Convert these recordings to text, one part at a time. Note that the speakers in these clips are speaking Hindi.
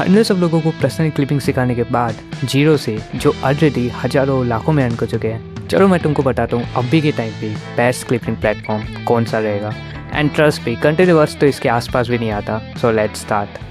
हंड्रेड्स ऑफ लोगों को पर्सनल क्लिपिंग सिखाने के बाद जीरो से जो ऑलरेडी हजारों लाखों में अर्न कर चुके हैं, चलो मैं तुमको बताता हूँ अभी के टाइम पे बेस्ट क्लिपिंग प्लेटफॉर्म कौन सा रहेगा। एंड ट्रस्ट पे कंटिन्यूअस तो इसके आसपास भी नहीं आता। So let's start.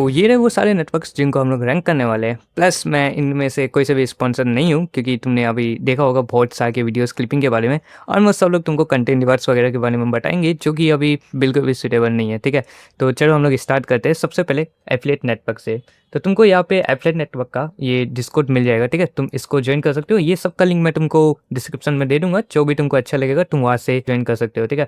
ये रहे वो सारे नेटवर्क्स जिनको हम लोग रैंक करने वाले हैं। प्लस मैं इनमें से कोई से भी स्पॉन्सर नहीं हूँ, क्योंकि तुमने अभी देखा होगा बहुत सारे के वीडियोस क्लिपिंग के बारे में। ऑलमोस्ट सब लोग तुमको कंटेंट रिवर्स वगैरह के बारे में बताएंगे, जो कि अभी बिल्कुल भी सुटेबल नहीं है। ठीक है, तो चलो हम लोग स्टार्ट करते हैं। सबसे पहले एफिलिएट नेटवर्क से। तो तुमको यहाँ पे एफिलिएट नेटवर्क का ये डिस्कॉर्ड मिल जाएगा। ठीक है, तुम इसको ज्वाइन कर सकते हो। ये सब का लिंक मैं तुमको डिस्क्रिप्शन में दे दूंगा, जो भी तुमको अच्छा लगेगा तुम वहाँ से ज्वाइन कर सकते हो। ठीक है,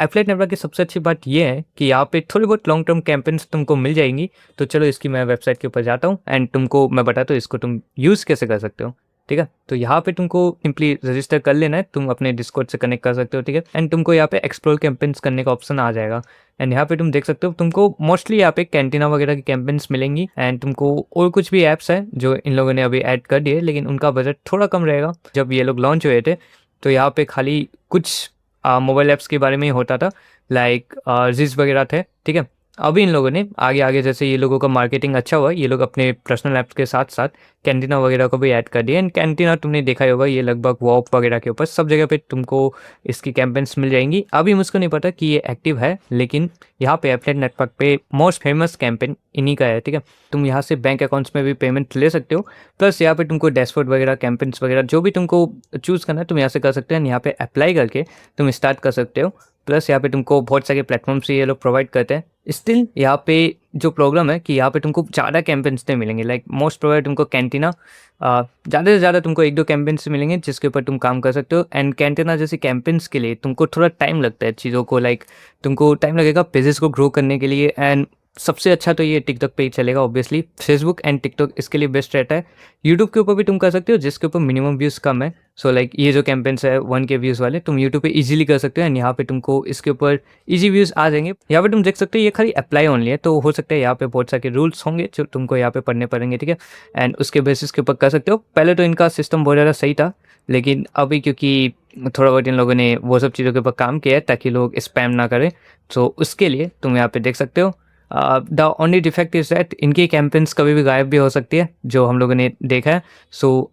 एफिलिएट नेटवर्क की सबसे अच्छी बात ये है कि यहाँ पे थोड़ी बहुत लॉन्ग टर्म कैंपेन्स तुमको मिल जाएंगी। तो चलो इसकी मैं वेबसाइट के ऊपर जाता हूँ एंड तुमको मैं बताता हूँ इसको तुम यूज़ कैसे कर सकते हो। ठीक है, तो यहाँ पे तुमको सिंपली रजिस्टर कर लेना है। तुम अपने डिस्कॉर्ड से कनेक्ट कर सकते हो। ठीक है, एंड तुमको यहाँ पे एक्सप्लोर कैंपेन्स करने का ऑप्शन आ जाएगा। एंड यहाँ पे तुम देख सकते हो तुमको मोस्टली यहाँ पे कैंटीना वगैरह की कैंपेन्स मिलेंगी। एंड तुमको और कुछ भी ऐप्स हैं जो इन लोगों ने अभी ऐड कर दिए, लेकिन उनका बजट थोड़ा कम रहेगा। जब ये लोग लॉन्च हुए थे तो यहाँ पे खाली कुछ मोबाइल ऐप्स के बारे में ही होता था, लाइक जिस वगैरह थे। ठीक है, अभी इन लोगों ने आगे आगे जैसे ये लोगों का मार्केटिंग अच्छा हुआ, ये लोग अपने पर्सनल ऐप्स के साथ साथ कैंटीना वगैरह को भी ऐड कर दिया। एंड कैंटीना तुमने देखा ही होगा, ये लगभग वॉप वगैरह के ऊपर सब जगह पे तुमको इसकी कैंपेन्स मिल जाएंगी। अभी मुझको नहीं पता कि ये एक्टिव है, लेकिन यहाँ पे एफिलिएट नेटवर्क पे मोस्ट फेमस कैंपेन इन्हीं का है। ठीक है, तुम यहाँ से बैंक अकाउंट्स में भी पेमेंट ले सकते हो। प्लस यहाँ पे तुमको डैशबोर्ड वगैरह कैंपेन्स वगैरह जो भी तुमको चूज़ करना है तुम यहाँ से कर सकते हो। यहाँ पे अप्लाई करके तुम स्टार्ट कर सकते हो। प्लस यहाँ पे तुमको बहुत सारे प्लेटफॉर्म से ये लोग प्रोवाइड करते हैं। स्टिल यहाँ पे जो प्रॉब्लम है कि यहाँ पे तुमको ज़्यादा कैंपेन्स नहीं मिलेंगे। लाइक मोस्ट प्रोवाइड तुमको कैंटीना ज़्यादा से ज़्यादा तुमको एक दो कैंपेन्स मिलेंगे जिसके ऊपर तुम काम कर सकते हो। एंड कैंटीना जैसी कैंपेन्स के लिए तुमको थोड़ा टाइम लगता है चीज़ों को, लाइक तुमको टाइम लगेगा पेजेस को ग्रो करने के लिए। एंड सबसे अच्छा तो ये टिकटॉक पे ही चलेगा ऑब्वियसली। फेसबुक एंड टिकटॉक इसके लिए बेस्ट रहता है। यूट्यूब के ऊपर भी तुम कर सकते हो जिसके ऊपर मिनिमम व्यूज़ कम है। लाइक ये जो कैंपेन्स है 1K व्यूज़ वाले तुम यूट्यूब पे इजीली कर सकते हो। एंड यहाँ पे तुमको इसके ऊपर इजी व्यूज़ आ जाएंगे। यहाँ पे तुम देख सकते हो ये खाली अप्लाई ओनली है, तो हो सकता है यहाँ पे बहुत सारे रूल्स होंगे जो तुमको यहाँ पे पढ़ने पड़ेंगे। ठीक है, एंड उसके बेसिस के ऊपर कर सकते हो। पहले तो इनका सिस्टम बहुत ज़्यादा सही था, लेकिन अभी क्योंकि थोड़ा बहुत इन लोगों ने वो सब चीज़ों के ऊपर काम किया है ताकि लोग स्पैम ना करें, तो उसके लिए तुम यहाँ पे देख सकते हो। The only defect is that इनकी कैंपेन्स कभी भी गायब भी हो सकती है, जो हम लोगों ने देखा है।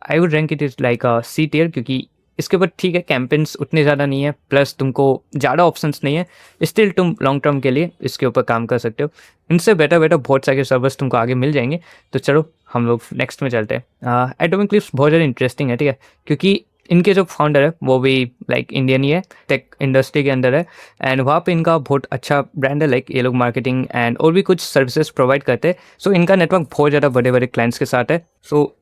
I would rank it is like C tier, क्योंकि इसके ऊपर ठीक है कैंपेन्स उतने ज़्यादा नहीं है, प्लस तुमको ज़्यादा ऑप्शंस नहीं है। स्टिल तुम लॉन्ग टर्म के लिए इसके ऊपर काम कर सकते हो। इनसे बेटर बहुत सारे सर्वर्स तुमको आगे मिल जाएंगे। तो चलो हम लोग नेक्स्ट में चलते हैं। एटॉमिक क्लिप्स बहुत ज़्यादा इंटरेस्टिंग है। ठीक है, क्योंकि इनके जो फाउंडर है वो भी लाइक इंडियन ही है, टेक इंडस्ट्री के अंदर है। एंड वहाँ पे इनका बहुत अच्छा ब्रांड है। लाइक ये लोग मार्केटिंग एंड और भी कुछ सर्विसेज प्रोवाइड करते हैं। इनका नेटवर्क बहुत ज़्यादा बड़े बड़े क्लाइंट्स के साथ है।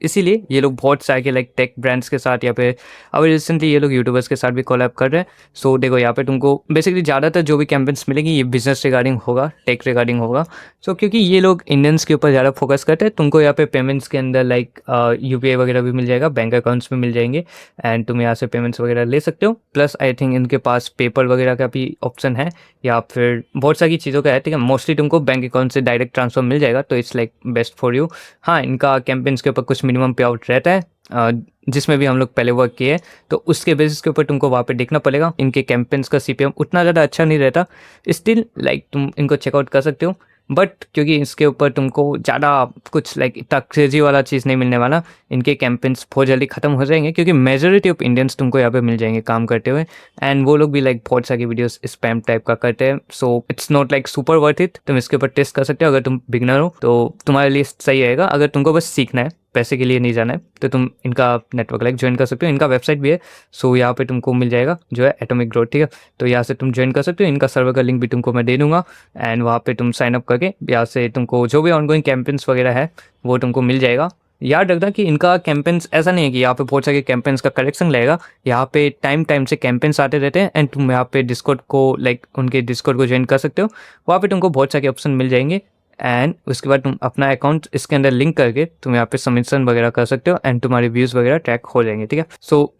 इसीलिए ये लोग बहुत सारे लाइक टेक ब्रांड्स के साथ, या फिर अभी रिसेंटली ये लोग यूट्यूबर्स के साथ भी कोलैब कर रहे हैं। देखो यहाँ पे तुमको बेसिकली ज़्यादातर जो भी कैंपेन्स मिलेंगी ये बिजनेस रिगार्डिंग होगा, टेक रिगार्डिंग होगा। क्योंकि ये लोग इंडियंस के ऊपर ज़्यादा फोकस करते हैं, तुमको यहाँ पे पेमेंट्स के अंदर लाइक UPI वगैरह भी मिल जाएगा, बैंक अकाउंट्स में मिल जाएंगे। एंड तुम यहाँ से पेमेंट्स वगैरह ले सकते हो। प्लस आई थिंक इनके पास पेपर वगैरह का भी ऑप्शन है, या फिर बहुत सारी चीज़ों का है। ठीक है, मोस्टली तुमको बैंक अकाउंट से डायरेक्ट ट्रांसफर मिल जाएगा, तो it's like best for you. हाँ, इनका कैंपेन्स के ऊपर कुछ मिनिमम पे आउट रहता है, जिसमें भी हम लोग पहले वर्क किए, तो उसके बेसिस के ऊपर तुमको वहाँ पे देखना पड़ेगा। इनके कैंपेन्स का CPM उतना ज़्यादा अच्छा नहीं रहता। स्टिल लाइक तुम इनको चेकआउट कर सकते हो, बट क्योंकि इसके ऊपर तुमको ज़्यादा कुछ लाइक इतना क्रेजी वाला चीज़ नहीं मिलने वाला। इनके कैंपेन्स बहुत जल्दी ख़त्म हो जाएंगे, क्योंकि मेजॉरिटी ऑफ इंडियंस तुमको यहाँ पे मिल जाएंगे काम करते हुए। एंड वो लोग भी लाइक बहुत सारी वीडियोस स्पैम टाइप का करते हैं। It's not like super worth it. तुम इसके ऊपर टेस्ट कर सकते हो। अगर तुम बिगनर हो तो तुम्हारे लिए सही रहेगा। अगर तुमको बस सीखना है, पैसे के लिए नहीं जाना है, तो तुम इनका नेटवर्क लाइक ज्वाइन कर सकते हो। इनका वेबसाइट भी है, यहाँ पे तुमको मिल जाएगा जो है एटॉमिक ग्रोथ। ठीक है, तो यहाँ से तुम ज्वाइन कर सकते हो। इनका सर्वर का लिंक भी तुमको मैं दे दूंगा। एंड वहाँ पे तुम साइन अप करके यहाँ से तुमको जो भी ऑनगोइंग कैंपेन्स वगैरह है वो तुमको मिल जाएगा। याद रखना कि इनका कैंपेन्स ऐसा नहीं है कि यहाँ पे बहुत सारे कैंपेन्स का कलेक्शन लगेगा। यहाँ पे टाइम से कैंपेन्स आते रहते हैं। एंड तुम यहाँ पे डिस्कॉर्ड को लाइक उनके डिस्कॉर्ड को ज्वाइन कर सकते हो। वहाँ पे तुमको बहुत सारे ऑप्शन मिल जाएंगे। एंड उसके बाद तुम अपना अकाउंट इसके अंदर लिंक करके तुम यहाँ पे सबमिशन वगैरह कर सकते हो। एंड तुम्हारे व्यूज़ वगैरह ट्रैक हो जाएंगे। ठीक है,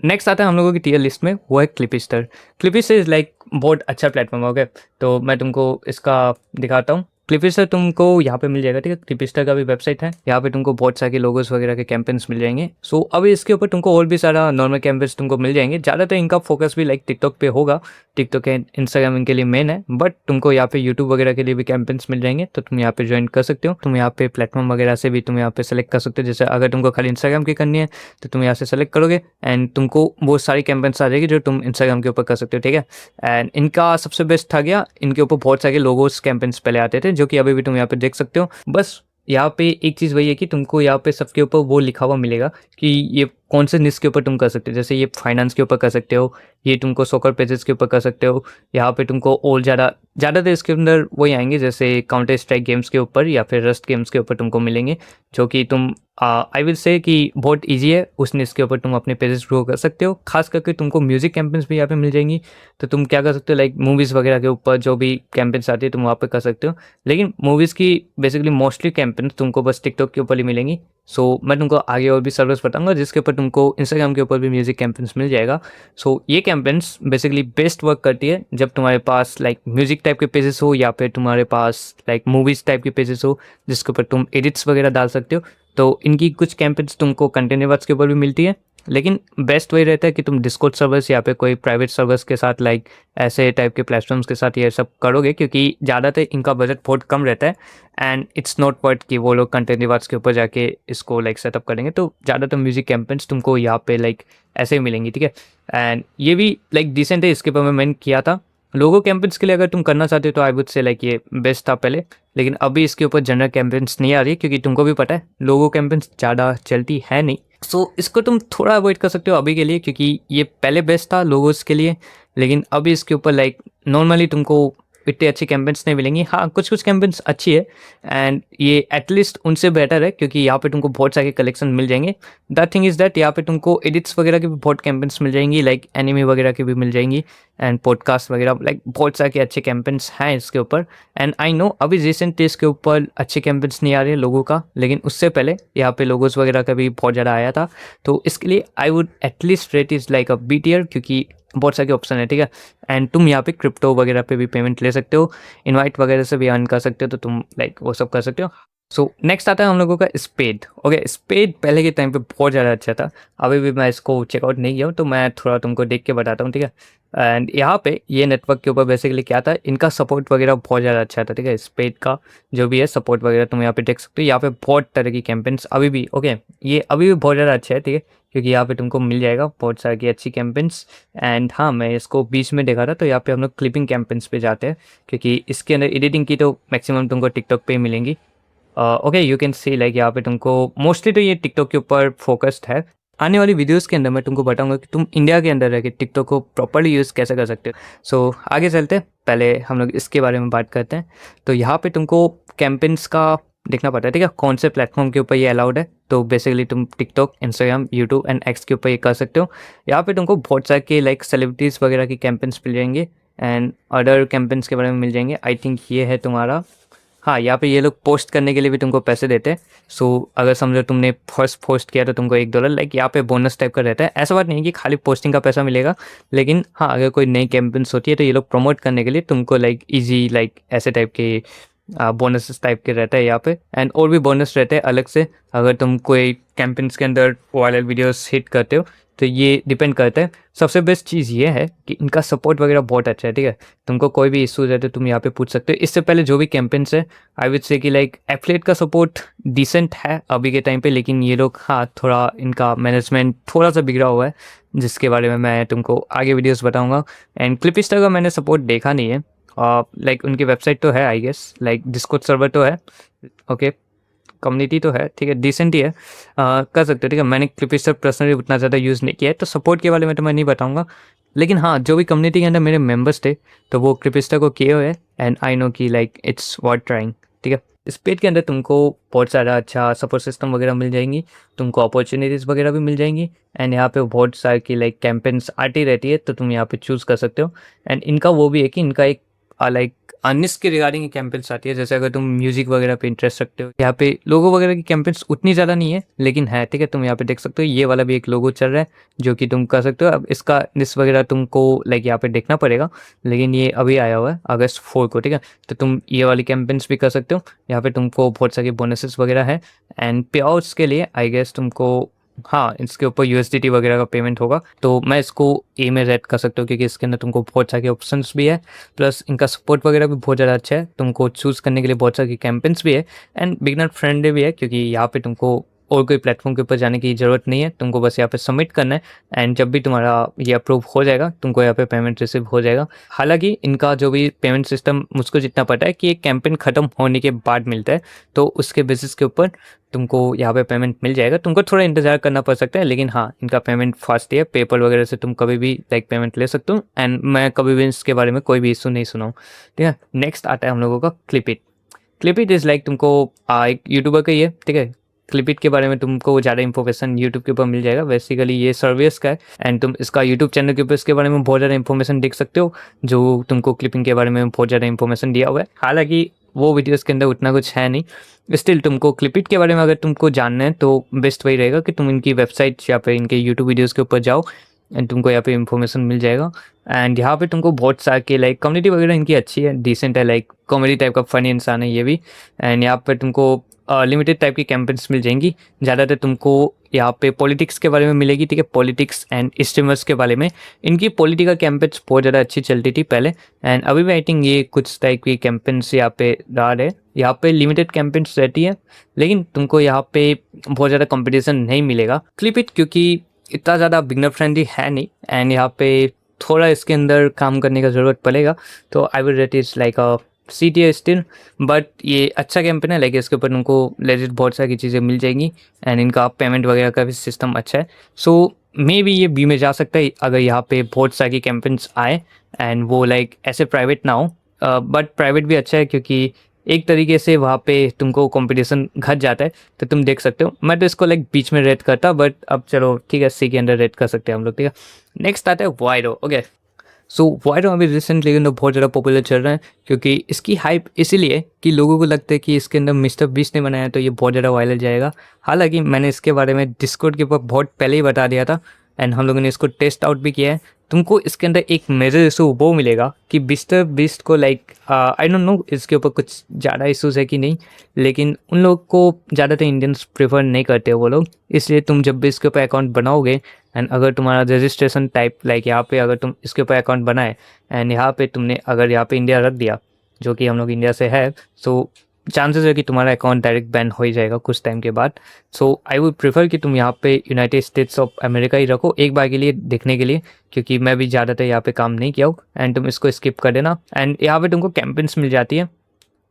नेक्स्ट आता है हम लोगों की टियर लिस्ट में, वो है क्लिपिस्टर। क्लिपिस्टर इज़ लाइक बहुत अच्छा प्लेटफॉर्म हो गया। तो मैं तुमको इसका दिखाता हूँ। क्लिपिस्टर तुमको यहाँ पे मिल जाएगा, ठीक है। क्लिपिस्टर का भी वेबसाइट है, यहाँ पे तुमको बहुत सारे लोगोस वगैरह के कैंपेन्स मिल जाएंगे। सो अभी इसके ऊपर तुमको और भी सारा नॉर्मल कैंपेन्स तुमको मिल जाएंगे। ज़्यादातर इनका फोकस भी लाइक टिकटॉक पे होगा, टिकटॉक एंड इंस्टाग्राम इनके लिए मेन है, बट तुमको यहाँ पे यूट्यूब वगैरह के लिए भी कैंपेन्स मिल जाएंगे, तो तुम यहाँ पे ज्वाइन कर सकते हो। तुम यहाँ पे प्लेटफॉर्म वगैरह से भी तुम यहाँ पे सेलेक्ट कर सकते हो। जैसे अगर तुमको खाली इंस्टाग्राम की करनी है तो तुम यहाँ से सेलेक्ट करोगे एंड तुमको बहुत सारी कैंपेन्स आ जाएगी जो तुम इंस्टाग्राम के ऊपर कर सकते हो, ठीक है। एंड इनका सबसे बेस्ट था गया, इनके ऊपर बहुत सारे लोगोस कैंपेन्स पहले आते थे, जो कि अभी भी तुम यहाँ पे देख सकते हो। बस यहाँ पे एक चीज़ वही है कि तुमको यहाँ पे सबके ऊपर वो लिखा हुआ मिलेगा कि ये कौन से निश के ऊपर तुम कर सकते हो। जैसे ये फाइनेंस के ऊपर कर सकते हो, ये तुमको सॉकर पेजेस के ऊपर कर सकते हो। यहाँ पे तुमको और ज़्यादातर इसके अंदर वही आएंगे, जैसे काउंटर स्ट्राइक गेम्स के ऊपर या फिर रस्ट गेम्स के ऊपर तुमको मिलेंगे, जो कि तुम आई विल से कि बहुत इजी है, उस निश के ऊपर तुम अपने पेजेस ग्रो कर सकते हो। खास करके तुमको म्यूजिक कैंपेन्स भी यहाँ पे मिल जाएंगी, तो तुम क्या कर सकते हो, लाइक मूवीज़ वगैरह के ऊपर जो भी कैंपेन्स आती है तुम वहाँ पे कर सकते हो। लेकिन मूवीज़ की बेसिकली मोस्टली कैंपेन्स तुमको बस टिकटॉक के ऊपर ही मिलेंगी। सो मैं तुमको आगे और भी सर्विस बताऊंगा जिसके ऊपर तुमको इंस्टाग्राम के ऊपर भी म्यूजिक कैंपेन्स मिल जाएगा। सो ये कैंपेन्स बेसिकली बेस्ट वर्क करती है जब तुम्हारे पास लाइक म्यूजिक टाइप के पेजेस हो या फिर तुम्हारे पास लाइक मूवीज़ टाइप के पेजेस हो जिसके ऊपर तुम एडिट्स वगैरह डाल सकते हो। तो इनकी कुछ कैंपेन्स तुमको कंटेनर के ऊपर भी मिलती है, लेकिन बेस्ट वही रहता है कि तुम डिस्कॉर्ड सर्वर्स या पे कोई प्राइवेट सर्वर्स के साथ लाइक ऐसे टाइप के प्लेटफॉर्म्स के साथ ये सब करोगे, क्योंकि ज़्यादातर इनका बजट बहुत कम रहता है एंड इट्स नॉट वर्थ कि वो लोग कंटेंट रिवार्ड्स के ऊपर जाके इसको लाइक सेटअप करेंगे। तो ज़्यादातर म्यूजिक कैंपेन्स तुमको यहाँ पे लाइक ऐसे ही मिलेंगी, ठीक है। एंड ये भी लाइक डिसेंट है, इसके ऊपर मैंने किया था। लोगो कैंपेन्स के लिए अगर तुम करना चाहते हो तो आई वुड से लाइक ये बेस्ट था पहले, लेकिन अभी इसके ऊपर जनरल कैंपेन्स नहीं आ रही, क्योंकि तुमको भी पता है लोगो कैंपेन्स ज़्यादा चलती है नहीं। सो इसको तुम थोड़ा अवॉइड कर सकते हो अभी के लिए, क्योंकि ये पहले बेस्ट था लोगोस के लिए, लेकिन अभी इसके ऊपर लाइक नॉर्मली तुमको इतनी अच्छी कैंपेन्स नहीं मिलेंगी। हाँ, कुछ कुछ कैंपेन्स अच्छी है एंड ये एटलीस्ट उनसे बेटर है, क्योंकि यहाँ पे तुमको बहुत सारे कलेक्शन मिल जाएंगे। द थिंग इज़ दैट यहाँ पे तुमको एडिट्स वगैरह की भी बहुत कैंपेन्स मिल जाएंगी, लाइक एनिमे वगैरह की भी मिल जाएंगी एंड पॉडकास्ट वगैरह, लाइक बहुत सारे अच्छे कैंपेन्स हैं इसके ऊपर। एंड आई नो अभी रिसेंट इसके ऊपर अच्छे कैंपेन्स नहीं आ रहे लोगों का, लेकिन उससे पहले यहाँ पे लोगोस वगैरह का भी बहुत ज़्यादा आया था। तो इसके लिए I would at least rate is like a B tier, क्योंकि बहुत सारे ऑप्शन है, ठीक है। एंड तुम यहाँ पे क्रिप्टो वगैरह पे भी पेमेंट ले सकते हो, इनवाइट वगैरह से भी अर्न कर सकते हो, तो तुम लाइक वो सब कर सकते हो। सो नेक्स्ट आता है हम लोगों का स्पेड। ओके, स्पेड पहले के टाइम पे बहुत ज़्यादा अच्छा था, अभी भी मैं इसको चेकआउट नहीं किया हूँ, तो मैं थोड़ा तुमको देख के बताता हूँ, ठीक है। एंड यहाँ पे ये नेटवर्क के ऊपर बेसिकली क्या था, इनका सपोर्ट वगैरह बहुत ज़्यादा अच्छा था, ठीक है। स्पेड का जो भी है सपोर्ट वगैरह तुम यहाँ पे देख सकते हो। यहाँ पे बहुत तरह की कैंपेन्स अभी भी, ओके, ये अभी भी बहुत ज़्यादा अच्छा है, ठीक है, क्योंकि यहाँ पे तुमको मिल जाएगा बहुत सारी की अच्छी कैंपेन्स। एंड हाँ, मैं इसको बीच में देखा था, तो यहाँ पे हम लोग क्लिपिंग कैंपेन्स पे जाते हैं, क्योंकि इसके अंदर एडिटिंग की तो मैक्सिमम तुमको टिकटॉक पे ही मिलेंगी। Okay, you can see like यहाँ पे तुमको मोस्टली तो ये टिकटॉक के ऊपर फोकस्ड है। आने वाली वीडियोस के अंदर मैं तुमको बताऊंगा कि तुम इंडिया के अंदर रह के टिकटॉक को प्रॉपर्ली यूज़ कैसे कर सकते हो। सो आगे चलते हैं, पहले हम लोग इसके बारे में बात करते हैं। तो यहाँ पे तुमको कैंपेन्स का देखना पड़ता है, ठीक है, कौन से प्लेटफॉर्म के ऊपर ये अलाउड है। तो बेसिकली तुम TikTok, Instagram, YouTube and x के ऊपर ये कर सकते हो। यहाँ पे तुमको बहुत सारे के लाइक सेलिब्रिटीज़ वगैरह की कैंपेन्स मिल जाएंगे एंड अदर कैंपेन्स के बारे में मिल जाएंगे। आई थिंक ये है तुम्हारा, हाँ, यहाँ पे ये लोग पोस्ट करने के लिए भी तुमको पैसे देते हैं। सो अगर समझो तुमने फर्स्ट पोस्ट किया तो तुमको $1 लाइक यहाँ पे बोनस टाइप का रहता है। ऐसा बात नहीं कि खाली पोस्टिंग का पैसा मिलेगा, लेकिन हाँ, अगर कोई नई कैंपेन्स होती है तो ये लोग प्रमोट करने के लिए तुमको लाइक ईजी लाइक ऐसे टाइप के बोनस टाइप के रहता है यहाँ पे। एंड और भी बोनस रहते हैं अलग से, अगर तुम कोई कैंपेन्स के अंदर वायरल वीडियोस हिट करते हो तो ये डिपेंड करता है। सबसे बेस्ट चीज़ ये है कि इनका सपोर्ट वगैरह बहुत अच्छा है, ठीक है। तुमको कोई भी इश्यूज है तो तुम यहाँ पे पूछ सकते हो। इससे पहले जो भी कैंपेन्स है आई विल से कि लाइक एफिलिएट का सपोर्ट डिसेंट है अभी के टाइम पे, लेकिन ये लोग हाँ थोड़ा इनका मैनेजमेंट थोड़ा सा बिगड़ा हुआ है, जिसके बारे में मैं तुमको आगे वीडियोस बताऊंगा। एंड क्लिपिस्टर का मैंने सपोर्ट देखा नहीं है, लाइक उनकी वेबसाइट तो है I guess, like Discord server तो है, ओके, कम्युनिटी तो है, ठीक है, डिसेंट ही है, कर सकते हो, ठीक है। मैंने क्लिपिस्टर पर्सनली उतना ज़्यादा यूज़ नहीं किया है, तो सपोर्ट के बारे में तो मैं नहीं बताऊंगा, लेकिन हाँ, जो भी कम्युनिटी के अंदर मेरे मेंबर्स थे तो वो क्लिपिस्टर को किए हुए हैं एंड आई नो कि लाइक इट्स वर्थ ट्राइंग, ठीक है। स्पेड के अंदर तुमको बहुत सारा अच्छा सपोर्ट सिस्टम वगैरह मिल जाएंगी, तुमको अपॉर्चुनिटीज़ वगैरह भी मिल जाएंगी एंड यहाँ पे बहुत सारी की लाइक कैंपेन्स आती रहती है, तो तुम यहाँ पे चूज़ कर सकते हो। एंड इनका वो भी है कि इनका एक लाइक अर्निंग्स के रिगार्डिंग कैंपेन्स आती है। जैसे अगर तुम म्यूजिक वगैरह पे इंटरेस्ट रखते हो, यहाँ पे लोगो वगैरह की कैंपेन्स उतनी ज़्यादा नहीं है, लेकिन है, ठीक है। तुम यहाँ पे देख सकते हो ये वाला भी एक लोगो चल रहा है जो कि तुम कर सकते हो। अब इसका लिस्ट वगैरह तुमको लाइक यहाँ पे देखना पड़ेगा, लेकिन ये अभी आया हुआ है अगस्त 4 को, ठीक है। तो तुम ये वाली कैंपेन्स भी कर सकते हो। यहाँ पे तुमको बहुत सारी बोनसेस वगैरह है एंड पे आउट्स के लिए आई गेस तुमको, हाँ, इसके ऊपर यूएसडीटी वगैरह का पेमेंट होगा। तो मैं इसको ए में रेट कर सकता हूँ क्योंकि इसके अंदर तुमको बहुत सारे ऑप्शंस भी है, प्लस इनका सपोर्ट वगैरह भी बहुत ज़्यादा अच्छा है। तुमको चूज़ करने के लिए बहुत सारी कैंपेन्स भी है एंड बिगनर फ्रेंडली भी है, क्योंकि यहाँ पे तुमको और कोई प्लेटफॉर्म के ऊपर जाने की ज़रूरत नहीं है। तुमको बस यहाँ पे सबमिट करना है एंड जब भी तुम्हारा ये अप्रूव हो जाएगा तुमको यहाँ पे पेमेंट रिसीव हो जाएगा। हालांकि इनका जो भी पेमेंट सिस्टम मुझको जितना पता है कि एक कैंपेन ख़त्म होने के बाद मिलता है, तो उसके बेसिस के ऊपर तुमको यहाँ पे पेमेंट मिल जाएगा। तुमको थोड़ा इंतजार करना पड़ सकता है, लेकिन हाँ, इनका पेमेंट फास्ट है। पेपल वगैरह से तुम कभी भी लाइक पेमेंट ले सकते हो एंड मैं कभी भी इसके बारे में कोई भी इशू नहीं सुना हूँ, ठीक है। नेक्स्ट आता है हम लोगों का क्लिपिट। क्लिपिट इज़ लाइक तुमको एक यूट्यूबर का ही है, ठीक है। क्लिपिट के बारे में तुमको ज़्यादा इन्फॉर्मेशन यूट्यूब के ऊपर मिल जाएगा। बेसिकली ये सर्विस का है एंड तुम इसका यूट्यूब चैनल के ऊपर इसके बारे में बहुत ज़्यादा इन्फॉर्मेशन देख सकते हो, जो तुमको क्लिपिंग के बारे में बहुत ज़्यादा इन्फॉर्मेशन दिया हुआ है। हालांकि वो वीडियोस के अंदर उतना कुछ है नहीं, स्टिल तुमको क्लिपिट के बारे में अगर तुमको जानना है तो बेस्ट वही रहेगा कि तुम इनकी वेबसाइट या फिर इनके यूट्यूब वीडियोज़ के ऊपर जाओ एंड तुमको यहाँ पे इन्फॉर्मेशन मिल जाएगा। एंड यहाँ पे तुमको बहुत सारे के लाइक कम्युनिटी वगैरह इनकी अच्छी है, डिसेंट है, लाइक कॉमेडी टाइप का फनी इंसान है ये भी। एंड यहाँ पे तुमको लिमिटेड टाइप की कैंपेन्स मिल जाएंगी। ज़्यादातर तुमको यहाँ पे पॉलिटिक्स के बारे में मिलेगी, ठीक है। पॉलिटिक्स एंड स्ट्रीमर्स के बारे में इनकी पॉलिटिकल कैंपेन्स बहुत ज़्यादा अच्छी चलती थी पहले एंड अभी भी आई थिंक ये कुछ टाइप की कैंपेन्स यहाँ पे रहा है। यहाँ पे लिमिटेड कैंपेन्स रहती है, लेकिन तुमको यहाँ पे बहुत ज़्यादा कंपटीशन नहीं मिलेगा क्लिपिट, क्योंकि इतना ज़्यादा बिगनर फ्रेंडली है नहीं एंड यहाँ पे थोड़ा इसके अंदर काम करने का ज़रूरत पड़ेगा। तो I will rate it's like a CTA still, but ये अच्छा कैंपेन है। लाइक इसके ऊपर तुमको लेजिट बहुत सारी चीज़ें मिल जाएंगी एंड इनका पेमेंट वगैरह का भी सिस्टम अच्छा है। सो मे बी ये बी में जा सकता है अगर यहाँ पे बहुत सारी कैंपेन्स आए एंड वो लाइक ऐसे प्राइवेट ना हो, बट प्राइवेट भी अच्छा है क्योंकि एक तरीके से वहाँ पे तुमको कंपटीशन घट जाता है। तो तुम देख सकते हो, मैं तो इसको लाइक बीच में रेट करता, बट अब चलो ठीक है, सी के अंदर रेट कर सकते हैं हम लोग, ठीक है। नेक्स्ट आता है वायरो। ओके, सो वायरो अभी रिसेंटली अंदर बहुत ज़्यादा पॉपुलर चल रहा है क्योंकि इसकी हाइप इसीलिए कि लोगों को लगता है कि इसके अंदर मिस्टर बीस्ट ने बनाया तो ये बहुत ज़्यादा वायरल जाएगा। हालांकि मैंने इसके बारे में डिस्कॉर्ड के ऊपर बहुत पहले ही बता दिया था एंड हम लोगों ने इसको टेस्ट आउट भी किया है। तुमको इसके अंदर एक मेजर इशू वो मिलेगा कि मिस्टर बीस्ट को लाइक आई डोंट नो इसके ऊपर कुछ ज़्यादा इशूज़ है कि नहीं, लेकिन उन लोग को ज़्यादातर इंडियंस प्रेफर नहीं करते वो लोग। इसलिए तुम जब भी इसके ऊपर अकाउंट बनाओगे एंड अगर तुम्हारा रजिस्ट्रेशन टाइप लाइक यहाँ पे अगर तुम इसके ऊपर अकाउंट बनाए एंड यहाँ पे तुमने अगर यहाँ पे इंडिया रख दिया, जो कि हम लोग इंडिया से है, सो चांसेस है कि तुम्हारा अकाउंट डायरेक्ट बैन हो ही जाएगा कुछ टाइम के बाद। सो आई वुड प्रेफर कि तुम यहाँ पे यूनाइटेड स्टेट्स ऑफ अमेरिका ही रखो एक बार के लिए देखने के लिए, क्योंकि मैं भी ज़्यादातर यहाँ पे काम नहीं किया हूँ एंड तुम इसको स्किप कर देना। एंड यहाँ पे तुमको कैंपेन्स मिल जाती है।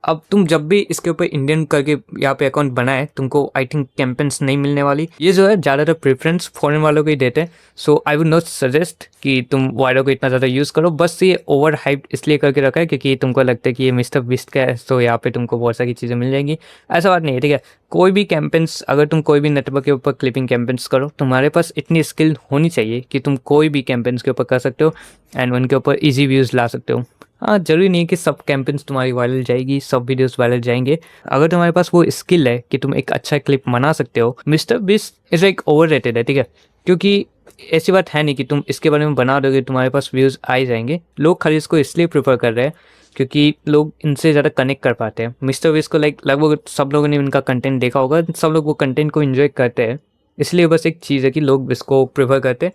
अब तुम जब भी इसके ऊपर इंडियन करके यहाँ पे अकाउंट बनाए तुमको आई थिंक कैंपेन्स नहीं मिलने वाली। ये जो है ज़्यादातर प्रेफरेंस फॉरेन वालों को ही देते हैं। सो आई वुड नॉट सजेस्ट कि तुम वायरो को इतना ज़्यादा यूज़ करो। बस ये ओवर हाइप इसलिए करके रखा है क्योंकि तुमको लगता है कि ये मिस्टर बीस्ट का है, तो यहाँ पे तुमको बहुत सारी चीज़ें मिल जाएंगी। ऐसा बात नहीं है, ठीक है। कोई भी कैंपेन्स अगर तुम कोई भी नेटवर्क के ऊपर क्लिपिंग कैंपेन्स करो, तुम्हारे पास इतनी स्किल होनी चाहिए कि तुम कोई भी कैंपेन्स के ऊपर कर सकते हो एंड उनके ऊपर ईजी व्यूज़ ला सकते हो। हाँ, ज़रूरी नहीं है कि सब कैंपेन्स तुम्हारी वायरल जाएगी, सब वीडियोस वायरल जाएंगे। अगर तुम्हारे पास वो स्किल है कि तुम एक अच्छा क्लिप बना सकते हो, mister beast is like over rated है, ठीक है। क्योंकि ऐसी बात है नहीं कि तुम इसके बारे में बना दोगे तुम्हारे पास व्यूज़ आ ही जाएंगे। लोग खाली इसको इसलिए प्रेफर कर रहे हैं क्योंकि लोग इनसे ज़्यादा कनेक्ट कर पाते हैं। मिस्टर बीस्ट को लाइक लगभग सब लोगों ने इनका कंटेंट देखा होगा, सब लोग वो कंटेंट को इन्जॉय करते हैं, इसलिए बस एक चीज़ है कि लोग इसको प्रेफर करते हैं।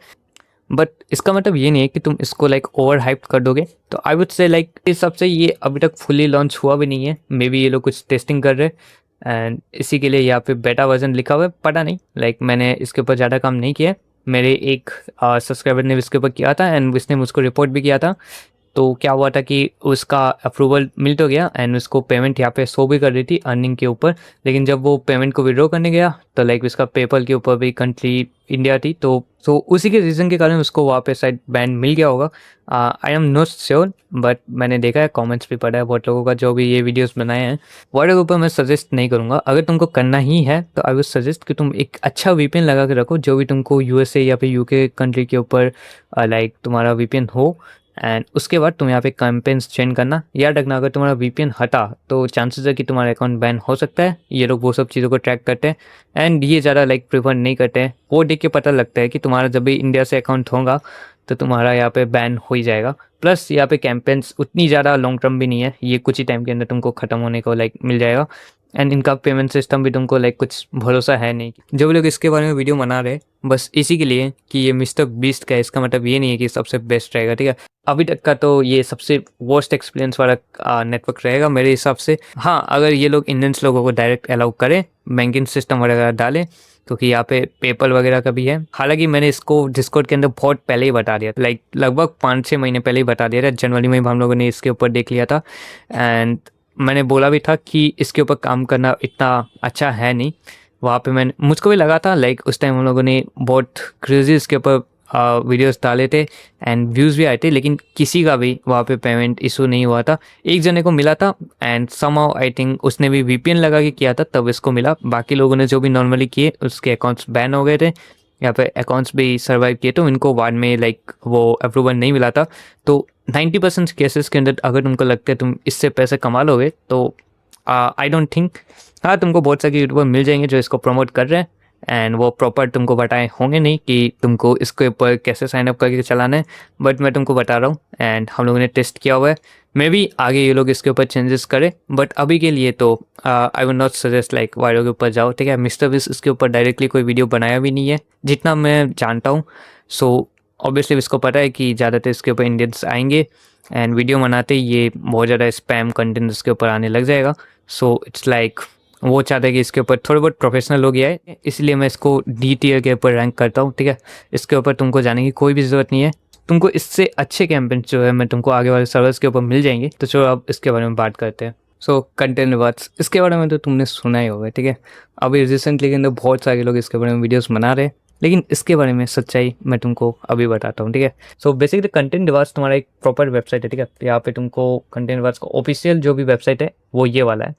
बट इसका मतलब ये नहीं है कि तुम इसको लाइक ओवर हाइप कर दोगे। तो आई वुड से लाइक इस हिसाब से ये अभी तक फुली लॉन्च हुआ भी नहीं है, मे बी ये लोग कुछ टेस्टिंग कर रहे हैं एंड इसी के लिए यहाँ पे बेटा वर्जन लिखा हुआ है, पता नहीं। लाइक मैंने इसके ऊपर ज़्यादा काम नहीं किया, मेरे एक सब्सक्राइबर ने इसके ऊपर किया था एंड उसने मुझको रिपोर्ट भी किया था। तो क्या हुआ था कि उसका अप्रूवल मिल तो गया एंड उसको पेमेंट यहाँ पे शो भी कर रही थी अर्निंग के ऊपर, लेकिन जब वो पेमेंट को विड्रॉ करने गया तो लाइक उसका पेपल के ऊपर भी कंट्री इंडिया थी। तो उसी के रीज़न के कारण उसको वहाँ पे शायद बैन मिल गया होगा। I am not sure, but मैंने देखा है, कमेंट्स भी पढ़ा है बहुत लोगों का जो भी ये वीडियोस बनाए हैं। वर्ड के ऊपर मैं सजेस्ट नहीं करूँगा। अगर तुमको करना ही है तो आई वुड सजेस्ट कि तुम एक अच्छा वीपीएन लगा के रखो, जो भी तुमको यूएसए या फिर यूके कंट्री के ऊपर लाइक तुम्हारा वीपीएन हो, एंड उसके बाद तुम यहाँ पे कैंपेन्स चेंज करना। याद रखना अगर तुम्हारा वीपीएन हटा तो चांसेस है कि तुम्हारा अकाउंट बैन हो सकता है। ये लोग वो सब चीज़ों को ट्रैक करते हैं एंड ये ज़्यादा लाइक प्रिफर नहीं करते हैं। वो देख के पता लगता है कि तुम्हारा जब भी इंडिया से अकाउंट होगा तो तुम्हारा यहाँ पे बैन हो ही जाएगा। प्लस यहाँ पे कैंपेन्स उतनी ज़्यादा लॉन्ग टर्म भी नहीं है, ये कुछ ही टाइम के अंदर तुमको ख़त्म होने को लाइक मिल जाएगा। एंड इनका पेमेंट सिस्टम भी तुमको लाइक कुछ भरोसा है नहीं। जो भी लोग इसके बारे में वीडियो बना रहे बस इसी के लिए कि ये मिस्टर बीस्ट का है, इसका मतलब ये नहीं है कि सबसे बेस्ट रहेगा, ठीक है। अभी तक का तो ये सबसे वर्स्ट एक्सपीरियंस वाला नेटवर्क रहेगा मेरे हिसाब से। हाँ, अगर ये लोग इंडियंस लोगों को डायरेक्ट अलाउ करें, बैंकिंग सिस्टम वगैरह डालें, क्योंकि यहाँ पे पेपल वगैरह का भी है। हालांकि मैंने इसको डिस्कॉर्ड के अंदर बहुत पहले ही बता दिया, लाइक लगभग 5-6 महीने पहले ही बता दिया था। जनवरी में हम लोगों ने इसके ऊपर देख लिया था एंड मैंने बोला भी था कि इसके ऊपर काम करना इतना अच्छा है नहीं। वहाँ पे मैंने मुझको भी लगा था लाइक उस टाइम हम लोगों ने बहुत क्रेजी इसके ऊपर वीडियोस डाले थे एंड व्यूज़ भी आए थे, लेकिन किसी का भी वहाँ पे पेमेंट इशू नहीं हुआ था। एक जने को मिला था एंड समहाउ आई थिंक उसने भी वीपीएन लगा के किया था तब इसको मिला। बाकी लोगों ने जो भी नॉर्मली किए उसके अकाउंट्स बैन हो गए थे, यहाँ पे अकाउंट्स भी सर्वाइव किए तो इनको बाद में लाइक वो अप्रूवल नहीं मिला था। तो 90% केसेस के अंदर अगर तुमको लगता है तुम इससे पैसे कमा लोगे तो आई डोंट थिंक। हाँ, तुमको बहुत सारे यूट्यूबर मिल जाएंगे जो इसको प्रमोट कर रहे हैं एंड वो प्रॉपर तुमको बताए होंगे नहीं कि तुमको इसके ऊपर कैसे साइन अप करके चलाना है, बट मैं तुमको बता रहा हूँ एंड हम लोगों ने टेस्ट किया हुआ है। मे बी आगे ये लोग इसके ऊपर चेंजेस करें, बट अभी के लिए तो I would not suggest like viral के ऊपर जाओ, ठीक है। मिस्टर विस इसके ऊपर डायरेक्टली कोई वीडियो बनाया भी नहीं है जितना मैं जानता हूँ। सो ऑब्वियसली इसको पता है कि ज़्यादातर इसके ऊपर इंडियंस आएंगे एंड वीडियो बनाते ही ये बहुत ज़्यादा स्पैम कंटेंट इसके ऊपर आने लग जाएगा। सो इट्स लाइक वो चाहता है कि इसके ऊपर थोड़े बहुत प्रोफेशनल हो गया है, इसलिए मैं इसको डी टियर के ऊपर रैंक करता हूँ, ठीक है। इसके ऊपर तुमको जाने की कोई भी ज़रूरत नहीं है। तुमको इससे अच्छे कैंपेन जो है मैं तुमको आगे वाले सर्वर्स के ऊपर मिल जाएंगे। तो चलो अब इसके बारे में बात करते हैं। सो कंटेंट वर्ड्स, इसके बारे में तो तुमने सुना ही होगा, ठीक है। अभी रिसेंटली के अंदर बहुत सारे लोग इसके बारे में वीडियोस बना रहे हैं, लेकिन इसके बारे में सच्चाई मैं तुमको अभी बताता हूँ, ठीक है। सो बेसिकली कंटेंट डिवार्स तुम्हारा एक प्रॉपर वेबसाइट है, ठीक है। यहाँ पे तुमको कंटेंट डिवार्स का ऑफिशियल जो भी वेबसाइट है वो ये वाला है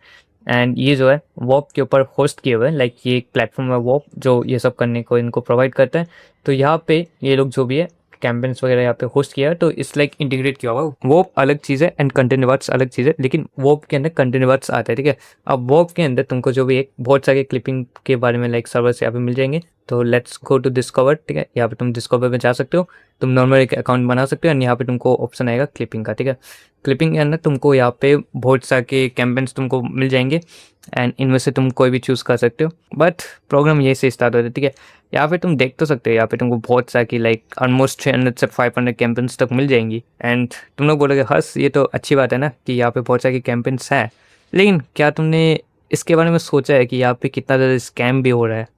एंड ये जो है वॉप के ऊपर होस्ट किए हुए हैं। लाइक ये एक प्लेटफॉर्म है वॉप जो ये सब करने को इनको प्रोवाइड करता है। तो यहाँ पे ये लोग जो भी है कैंपेन्स वगैरह यहाँ पे होस्ट किया है, तो इस लाइक इंटीग्रेट किया हुआ। वॉप अलग चीज़ है एंड कंटेंट वर्ड्स अलग चीज़ है, लेकिन वॉप के अंदर कंटेंट वर्ड्स आता है, ठीक है। अब वॉप के अंदर तुमको जो भी एक बहुत सारे क्लिपिंग के बारे में लाइक सर्वर्स यहाँ पे मिल जाएंगे। तो लेट्स गो टू डिस्कवर, ठीक है। यहाँ पे तुम डिस्कवर में जा सकते हो, तुम नॉर्मल एक अकाउंट बना सकते हो एंड यहाँ पे तुमको ऑप्शन आएगा क्लिपिंग का, ठीक है। क्लिपिंग के अंदर तुमको यहाँ पे बहुत सारे कैंपेन्स तुमको मिल जाएंगे एंड इनमें से तुम कोई भी चूज़ कर सकते हो। बट प्रोग्राम ये से स्टार्ट होता है, ठीक है। यहाँ पे तुम देख तो सकते हो, यहाँ पे तुमको बहुत सारी की लाइक ऑलमोस्ट 300 से 500 कैंपेन्स तक मिल जाएंगी एंड तुम लोग बोलोगे हर्ष ये तो अच्छी बात है ना कि यहाँ पे बहुत सारी कैंपेन्स हैं, लेकिन क्या तुमने इसके बारे में सोचा है कि यहाँ पे कितना ज़्यादा स्कैम भी हो रहा है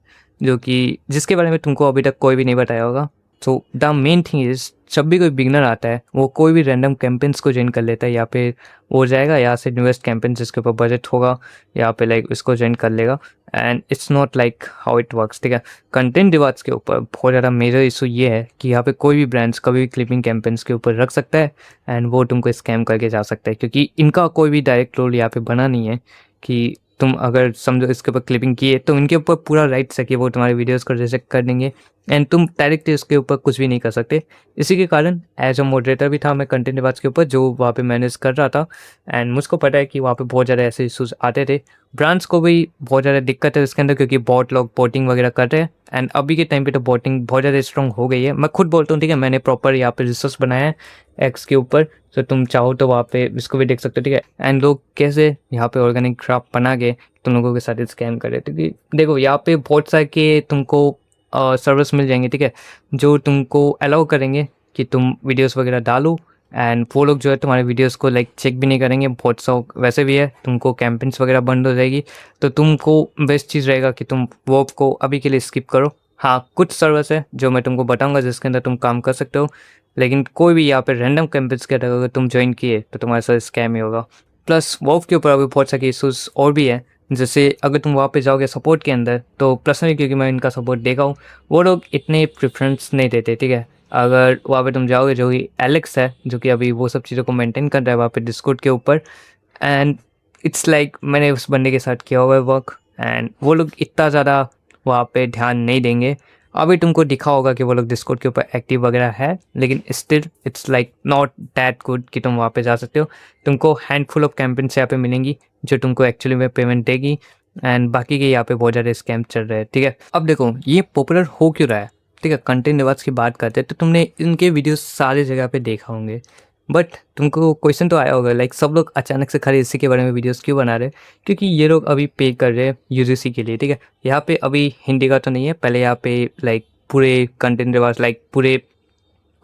जो कि जिसके बारे में तुमको अभी तक कोई भी नहीं बताया होगा। So the main thing is जब भी कोई बिगनर आता है वो कोई भी रैंडम कैंपेन्स को ज्वाइन कर लेता है। यहाँ पे वो जाएगा यहाँ से न्यूएस्ट कैंपेन जिसके ऊपर बजट होगा यहाँ पे लाइक इसको ज्वाइन कर लेगा and it's not like how it works, ठीक है। कंटेंट डिवार्स के ऊपर बहुत ज़्यादा मेजर इशू ये है कि यहाँ पे कोई भी ब्रांड्स कभी भी क्लिपिंग कैंपेन्स के ऊपर रख सकता है एंड वो तुमको स्कैम करके जा सकता है, क्योंकि इनका कोई भी डायरेक्ट रोल यहाँ पे बना नहीं है कि तुम अगर समझो इसके ऊपर क्लिपिंग किए तो इनके ऊपर पूरा राइट्स है कि वो तुम्हारे वीडियोस को रिजेक्ट कर देंगे एंड तुम डायरेक्टली उसके ऊपर कुछ भी नहीं कर सकते। इसी के कारण एज अ मॉडरेटर भी था मैं कंटेंट डिवार्स के ऊपर जो वहाँ पे मैनेज कर रहा था एंड मुझको पता है कि वहाँ पे बहुत ज़्यादा ऐसे इशूज़ आते थे। ब्रांड्स को भी बहुत ज़्यादा दिक्कत है इसके अंदर क्योंकि बहुत लोग बोटिंग वगैरह कर रहे हैं एंड अभी के टाइम पे तो बोटिंग बहुत ज़्यादा स्ट्रॉन्ग हो गई है। मैं खुद बोलता हूँ, ठीक है। मैंने प्रॉपर यहाँ पे रिसर्च बनाया है एक्स के ऊपर, तो तुम चाहो तो वहाँ पे इसको भी देख सकते हो, ठीक है। एंड लोग कैसे यहाँ पे ऑर्गेनिक क्राफ्ट बना के तुम लोगों के साथ स्कैम कर रहे थे, क्योंकि देखो यहाँ पे बहुत सारे के तुमको सर्विस मिल जाएंगे, ठीक है, जो तुमको अलाउ करेंगे कि तुम वीडियोस वगैरह डालो एंड वो लोग जो है तुम्हारे वीडियोस को लाइक चेक भी नहीं करेंगे। बहुत सा वैसे भी है तुमको कैंपेन्स वगैरह बंद हो जाएगी, तो तुमको बेस्ट चीज़ रहेगा कि तुम वो को अभी के लिए स्किप करो। हाँ, कुछ सर्विस है जो मैं तुमको बताऊँगा जिसके अंदर तुम काम कर सकते हो, लेकिन कोई भी यहाँ पे रैंडम कैंपेन्स के अंदर अगर तुम ज्वाइन किए तो तुम्हारे साथ स्कैम ही होगा। प्लस वॉव के ऊपर अभी बहुत सारे इशूज़ और भी है, जैसे अगर तुम वहाँ पे जाओगे सपोर्ट के अंदर तो पर्सनली क्योंकि मैं इनका सपोर्ट देखा हूँ वो लोग इतने प्रेफरेंस नहीं देते, ठीक है। अगर वहाँ पे तुम जाओगे जो कि एलेक्स है जो कि अभी वो सब चीज़ों को मेंटेन कर रहा है वहाँ पे डिस्कॉर्ड के ऊपर एंड इट्स लाइक मैंने उस बंदे के साथ किया हुआ है वर्क एंड वो लोग इतना ज़्यादा वहाँ पे ध्यान नहीं देंगे। अभी तुमको दिखा होगा कि वो लोग डिस्कॉर्ड के ऊपर एक्टिव वगैरह है, लेकिन still it's like not that good कि तुम वहाँ पे जा सकते हो। तुमको हैंडफुल ऑफ कैंपेन्स यहाँ पे मिलेंगी जो तुमको एक्चुअली में पेमेंट देगी, एंड बाकी के यहाँ पे बहुत ज़्यादा स्कैम चल रहे हैं, ठीक है। अब देखो ये पॉपुलर हो क्यों रहा है, ठीक है। कंटेंट रिवाज की बात करते हैं तो तुमने इनके वीडियोस सारे जगह पे देखा होंगे, बट तुमको क्वेश्चन तो आया होगा लाइक सब लोग अचानक से खाली इसी के बारे में वीडियोस क्यों बना रहे हैं। क्योंकि ये लोग अभी पे कर रहे हैं यूजीसी के लिए, ठीक है। यहाँ पे अभी हिंदी का तो नहीं है, पहले यहाँ पे लाइक पूरे कंटेंट रिवाज लाइक पूरे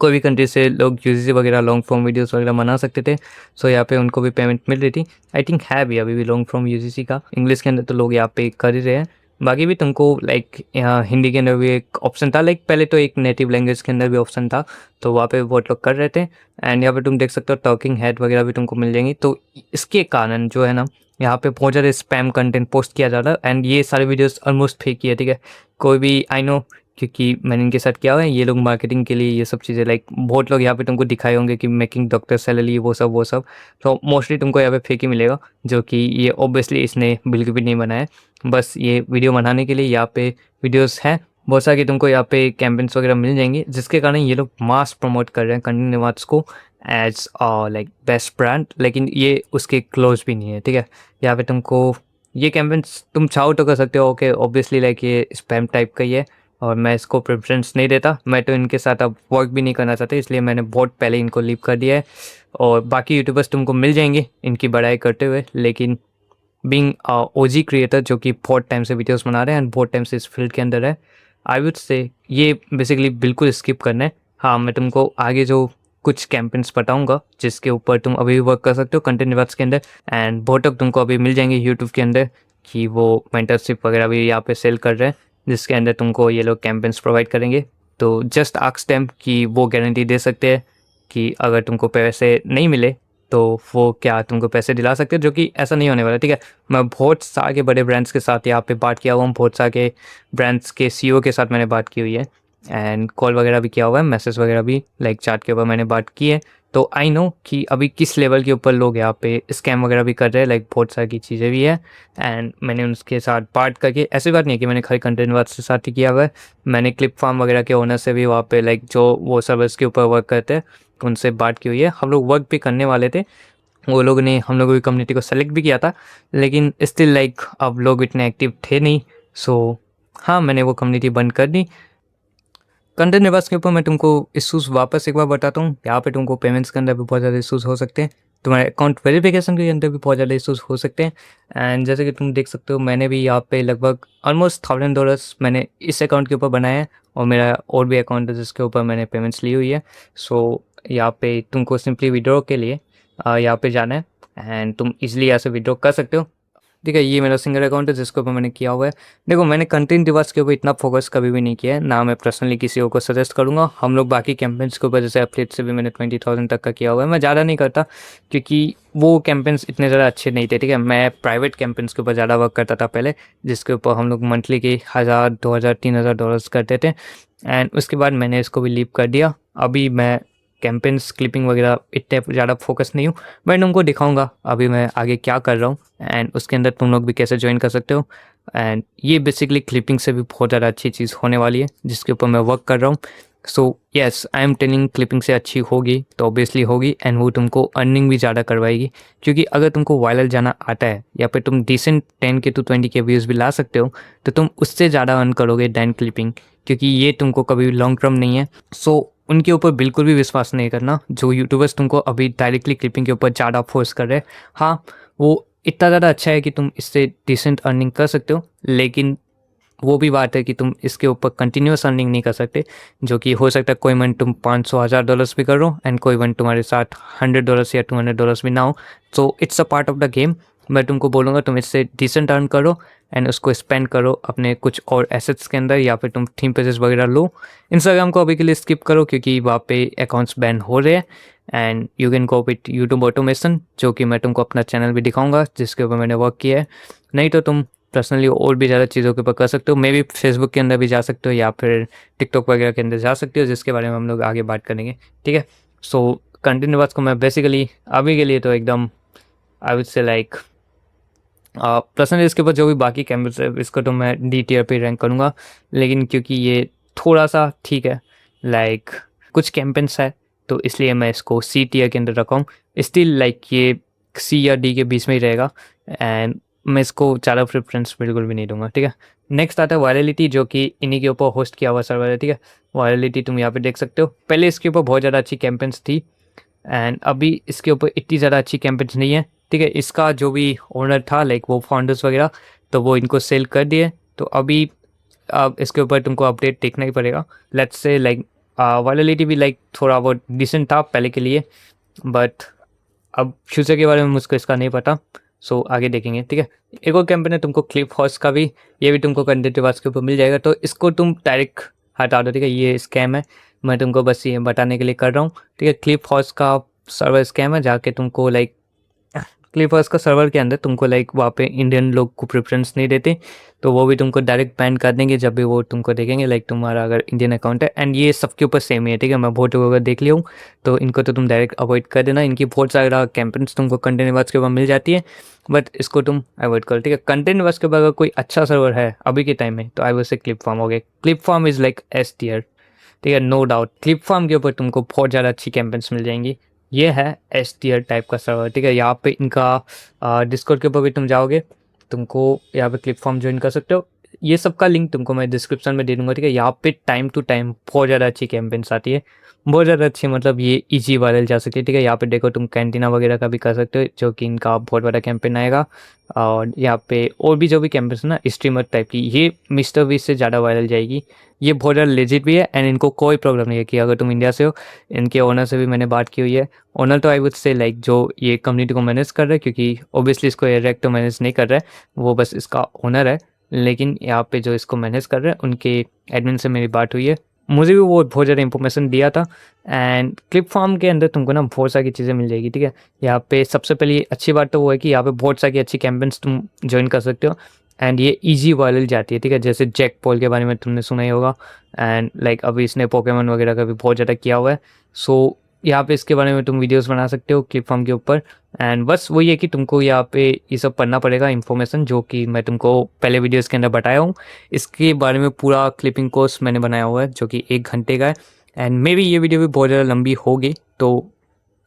कोई भी कंट्री से लोग यूजीसी वगैरह लॉन्ग फॉर्म वीडियोस वगैरह बना सकते थे। सो यहाँ पे उनको भी पेमेंट मिल रही थी। आई थिंक है भी अभी भी लॉन्ग फॉर्म यूजीसी का, इंग्लिश के अंदर तो लोग यहाँ पे कर ही रहे हैं। बाकी भी तुमको लाइक यहाँ हिंदी के अंदर भी एक ऑप्शन था, लाइक पहले तो एक नेटिव लैंग्वेज के अंदर भी ऑप्शन था, तो वहाँ पे बहुत लोग कर रहे थे। एंड यहाँ पे तुम देख सकते हो टॉकिंग हेड वगैरह भी तुमको मिल जाएंगी। तो इसके कारण जो है ना, यहाँ पे बहुत ज़्यादा स्पैम कंटेंट पोस्ट किया जाता है, एंड ये सारे वीडियोस ऑलमोस्ट फेक ही है, ठीक है। कोई भी आई नो, क्योंकि मैंने इनके साथ किया हुआ है, ये लोग मार्केटिंग के लिए ये सब चीज़ें लाइक बहुत लोग यहाँ पे तुमको दिखाए होंगे कि मेकिंग डॉक्टर सैलरी वो सब। तो मोस्टली तुमको यहाँ पे फेक ही मिलेगा, जो कि ये ऑब्वियसली इसने बिल्कुल भी नहीं बनाया, बस ये वीडियो बनाने के लिए यहाँ पे वीडियोस हैं बहुत सारी। तुमको यहाँ पे कैंपेन्स वगैरह मिल जाएंगे, जिसके कारण ये लोग मास प्रमोट कर रहे हैं कंटेंट निवास को एज लाइक बेस्ट ब्रांड, लेकिन ये उसके क्लोज भी नहीं है, ठीक है। यहाँ पे तुमको ये कैंपेन्स तुम चाहो तो कर सकते हो, ओके ऑब्वियसली लाइक ये स्पैम टाइप का ही है और मैं इसको प्रेफरेंस नहीं देता। मैं तो इनके साथ अब वर्क भी नहीं करना चाहता, इसलिए मैंने बहुत पहले इनको लीव कर दिया है। और बाकी यूट्यूबर्स तुमको मिल जाएंगे इनकी बड़ाई करते हुए, लेकिन बीइंग ओजी क्रिएटर जो कि बहुत टाइम से वीडियोस बना रहे हैं एंड बहुत टाइम से इस फील्ड के अंदर है, आई वुड से ये बेसिकली बिल्कुल स्किप करना है। हाँ, मैं तुमको आगे जो कुछ कैंपेन्स बताऊंगा जिसके ऊपर तुम अभी भी वर्क कर सकते हो कंटेंट रिवाज के अंदर, एंड बहुत तक तुमको अभी मिल जाएंगे यूट्यूब के अंदर कि वो मेंटरशिप वगैरह भी यहाँ पे सेल कर रहे हैं, जिसके अंदर तुमको ये लोग कैंपेन्स प्रोवाइड करेंगे। तो जस्ट आस्क देम कि वो गारंटी दे सकते हैं कि अगर तुमको पैसे नहीं मिले तो वो क्या तुमको पैसे दिला सकते हैं, जो कि ऐसा नहीं होने वाला, ठीक है। मैं बहुत सारे बड़े ब्रांड्स के साथ यहाँ पे बात किया हुआ हूँ, बहुत सारे ब्रांड्स के सीईओ के साथ मैंने बात की हुई है, एंड कॉल वगैरह भी किया हुआ है, मैसेज वगैरह भी लाइक चैट के ऊपर मैंने बात की है। तो आई नो कि अभी किस लेवल के ऊपर लोग यहाँ पे स्कैम वगैरह भी कर रहे हैं, लाइक बहुत सारी चीज़ें भी है। एंड मैंने उनके साथ बात करके, ऐसी बात नहीं है कि मैंने खाली कंटेंट वाच के साथ ही किया हुआ है, मैंने क्लिप फार्म वगैरह के ओनर से भी वहाँ पे लाइक जो वो सर्विस के ऊपर वर्क करते हैं उनसे बात की हुई है। हम लोग वर्क भी करने वाले थे, वो लोग ने हम लोगों की कम्युनिटी को सेलेक्ट भी किया था, लेकिन स्टिल लाइक अब लोग इतने एक्टिव थे नहीं। सो हाँ, मैंने वो कम्युनिटी बंद कर दी। कंटेंट रिवाज के ऊपर मैं तुमको इशूज़ वापस एक बार बताता हूँ। यहाँ पे तुमको पेमेंट्स के अंदर भी बहुत ज़्यादा इशूज़ हो सकते हैं, तुम्हारे अकाउंट वेरिफिकेशन के अंदर भी बहुत ज़्यादा इशूज़ हो सकते हैं। एंड जैसे कि तुम देख सकते हो, मैंने भी यहाँ पे लगभग ऑलमोस्ट $1000 मैंने इस अकाउंट के ऊपर बनाया है, और मेरा और भी अकाउंट है जिसके ऊपर मैंने पेमेंट्स ली हुई है। सो यहाँ पे तुमको सिंपली विड्रॉ के लिए यहाँ पे जाना है, एंड तुम इजीली यहाँ से विड्रॉ कर सकते हो, ठीक है। ये मेरा सिंगल अकाउंट है जिसके ऊपर मैंने किया हुआ है। देखो, मैंने कंटेंट रिवाज के ऊपर इतना फोकस कभी भी नहीं किया है, ना मैं पर्सनली किसी को सजेस्ट करूँगा। हम लोग बाकी कैंपेन्स के ऊपर, जैसे एफिलिएट से भी मैंने 20,000 तक का किया हुआ है, मैं ज़्यादा नहीं करता क्योंकि वो कैंपेन्स इतने ज़्यादा अच्छे नहीं थे, ठीक है। मैं प्राइवेट कैंपेन्स के ऊपर ज़्यादा वर्क करता था पहले, जिसके ऊपर हम लोग मंथली के 1000, 2000, $3000 करते थे, एंड उसके बाद मैंने इसको भी लीव कर दिया। अभी मैं कैंपेन्स क्लिपिंग वगैरह इतने ज़्यादा फोकस नहीं हूँ। मैं तुमको दिखाऊंगा अभी मैं आगे क्या कर रहा हूँ, एंड उसके अंदर तुम लोग भी कैसे ज्वाइन कर सकते हो। एंड ये बेसिकली क्लिपिंग से भी बहुत ज़्यादा अच्छी चीज़ होने वाली है जिसके ऊपर मैं वर्क कर रहा हूँ। So yes, I am telling clipping से अच्छी होगी तो ऑब्वियसली होगी, एंड वो तुमको अर्निंग भी ज़्यादा करवाएगी। क्योंकि अगर तुमको वायरल जाना आता है या फिर तुम decent 10K to 20K views भी ला सकते हो, तो तुम उससे ज़्यादा अर्न करोगे दैन क्लिपिंग, क्योंकि ये तुमको कभी लॉन्ग टर्म नहीं है। सो उनके ऊपर बिल्कुल भी विश्वास नहीं करना जो यूट्यूबर्स तुमको अभी डायरेक्टली क्लिपिंग के ऊपर ज़्यादा फोर्स कर रहे हैं। हाँ, वो इतना ज़्यादा अच्छा है कि तुम इससे डिसेंट अर्निंग कर सकते हो, लेकिन वो भी बात है कि तुम इसके ऊपर कंटिन्यूस अर्निंग नहीं कर सकते, जो कि हो सकता है कोई मंथ तुम $500,000 भी करो एंड कोई मंथ तुम्हारे साथ $100 या $200 भी ना हो। So it's a part of the game. मैं तुमको बोलूँगा तुम इससे डिसेंट अर्न करो एंड उसको स्पेंड करो अपने कुछ और एसेट्स के अंदर, या फिर तुम थीम पेजेस वगैरह लो। इंस्टाग्राम को अभी के लिए स्किप करो क्योंकि वहाँ पे अकाउंट्स बैन हो रहे हैं, and you can go with YouTube automation, जो कि मैं तुमको अपना चैनल भी दिखाऊंगा जिसके ऊपर मैंने वर्क किया है। नहीं तो तुम पर्सनली और भी ज़्यादा चीज़ों के ऊपर कर सकते हो, मे भी फेसबुक के अंदर भी जा सकते हो या फिर टिकटॉक वगैरह के अंदर जा सकते हो, जिसके बारे में हम लोग आगे बात करेंगे, ठीक है। सो कंटेंट वाच को मैं बेसिकली अभी के लिए तो एकदम आई वुड से लाइक पर्सनली इसके ऊपर जो भी बाकी कैमरे है इसको तो मैं D tier पे रैंक करूँगा, लेकिन क्योंकि ये थोड़ा सा ठीक है, लाइक कुछ कैंपेन्स है तो इसलिए मैं इसको सी टियर के अंदर रखा हूँ। स्टिल लाइक ये सी या डी के बीच में ही रहेगा, एंड मैं इसको ज़्यादा प्रेफरेंस बिल्कुल भी नहीं दूंगा, ठीक है। नेक्स्ट आता है वायरलिटी, जो कि इन्हीं के ऊपर होस्ट किया हुआ सर्वर है, ठीक है। वायरलिटी तुम यहाँ पे देख सकते हो, पहले इसके ऊपर बहुत ज़्यादा अच्छी कैंपेन्स थी एंड अभी इसके ऊपर इतनी ज़्यादा अच्छी कैंपेन्स नहीं है, ठीक है। इसका जो भी ओनर था लाइक वो फाउंडर्स वगैरह, तो वो इनको सेल कर दिए, तो अभी अब इसके ऊपर तुमको अपडेट देखना ही पड़ेगा। लेट्स से लाइक वायरलिटी भी लाइक थोड़ा बहुत डिसेंट था पहले के लिए, बट अब फ्यूचर के बारे में मुझको इसका नहीं पता, सो आगे देखेंगे, ठीक है। एक और कैंपेन है तुमको क्लिप हॉर्स का भी, ये भी तुमको कंटेंट रिवाज के ऊपर मिल जाएगा, तो इसको तुम डायरेक्ट हटा दो, ठीक है। ये स्कैम है, मैं तुमको बस ये बताने के लिए कर रहा हूँ, ठीक है। क्लिप हॉर्स का सर्वर स्कैम है, जाके तुमको लाइक क्लिपर्स का सर्वर के अंदर तुमको लाइक वहाँ पे इंडियन लोग को प्रेफरेंस नहीं देते, तो वो भी तुमको डायरेक्ट बैन कर देंगे जब भी वो तुमको देखेंगे लाइक तुम्हारा अगर इंडियन अकाउंट है। एंड ये सबके ऊपर सेम ही है, ठीक है। मैं बहुत अगर देख लिया हूँ, तो इनको तो तुम डायरेक्ट अवॉइड कर देना। इनकी बहुत सारा कैंपेन्स तुमको कंटेंट वाच के ऊपर मिल जाती है, बट इसको तुम अवॉइड करो, ठीक है। कंटेंट वाच के ऊपर अगर कोई अच्छा सर्वर है अभी के टाइम में, तो I would say clip farm हो गया। Clip farm is like S tier, ठीक है, नो डाउट। क्लिप फार्म के ऊपर तुमको बहुत ज़्यादा अच्छी कैंपेन्स मिल जाएंगी। ये है एस टियर टाइप का सर्वर, ठीक है। यहाँ पे इनका डिस्कॉर्ड के ऊपर भी तुम जाओगे, तुमको यहाँ पे क्लिप फॉर्म ज्वाइन कर सकते हो। ये सब का लिंक तुमको मैं डिस्क्रिप्शन में दे दूँगा, ठीक है। यहाँ पे टाइम टू टाइम बहुत ज़्यादा अच्छी कैंपेन्स आती है, बहुत ज़्यादा अच्छी, मतलब ये ईजी वायरल जा सकती है, ठीक है। यहाँ पे देखो तुम कैंटीना वगैरह का भी कर सकते हो, जो कि इनका बहुत बड़ा कैंपेन आएगा। और यहाँ पे और भी जो भी कैंपेन्स ना स्ट्रीमर टाइप की, ये मिस्टर वीस से ज़्यादा वायरल जाएगी। ये बहुत ज़्यादा लेजिट भी है, एंड इनको कोई प्रॉब्लम नहीं है कि अगर तुम इंडिया से हो। इनके ओनर से भी मैंने बात की हुई है। ओनर तो आई वुड से लाइक जो ये कम्युनिटी को मैनेज कर रहा है, क्योंकि ऑब्वियसली इसको एरेक्ट तो मैनेज नहीं कर रहा है, वो बस इसका ओनर है। लेकिन यहाँ पे जो इसको मैनेज कर रहे हैं उनके एडमिन से मेरी बात हुई है, मुझे भी वो बहुत ज़्यादा इंफॉर्मेशन दिया था। एंड क्लिप फार्म के अंदर तुमको ना बहुत सारी चीज़ें मिल जाएगी, ठीक है। यहाँ पे सबसे पहले अच्छी बात तो वो है कि यहाँ पे बहुत सारी अच्छी कैंपेन्स तुम ज्वाइन कर सकते हो, एंड ये इजी वायरल जाती है, ठीक है। जैसे जैक पॉल के बारे में तुमने सुना ही होगा, एंड लाइक अभी इसने पोकेमॉन वगैरह का भी बहुत ज़्यादा किया हुआ है। सो यहाँ पे इसके बारे में तुम वीडियोस बना सकते हो क्लिप फार्म के ऊपर। एंड बस वही है कि तुमको यहाँ पे ये सब पढ़ना पड़ेगा इन्फॉर्मेशन, जो कि मैं तुमको पहले वीडियोस के अंदर बताया हूँ। इसके बारे में पूरा क्लिपिंग कोर्स मैंने बनाया हुआ है, जो कि 1 घंटे का है। एंड मे बी ये वीडियो भी बहुत ज़्यादा लंबी होगी, तो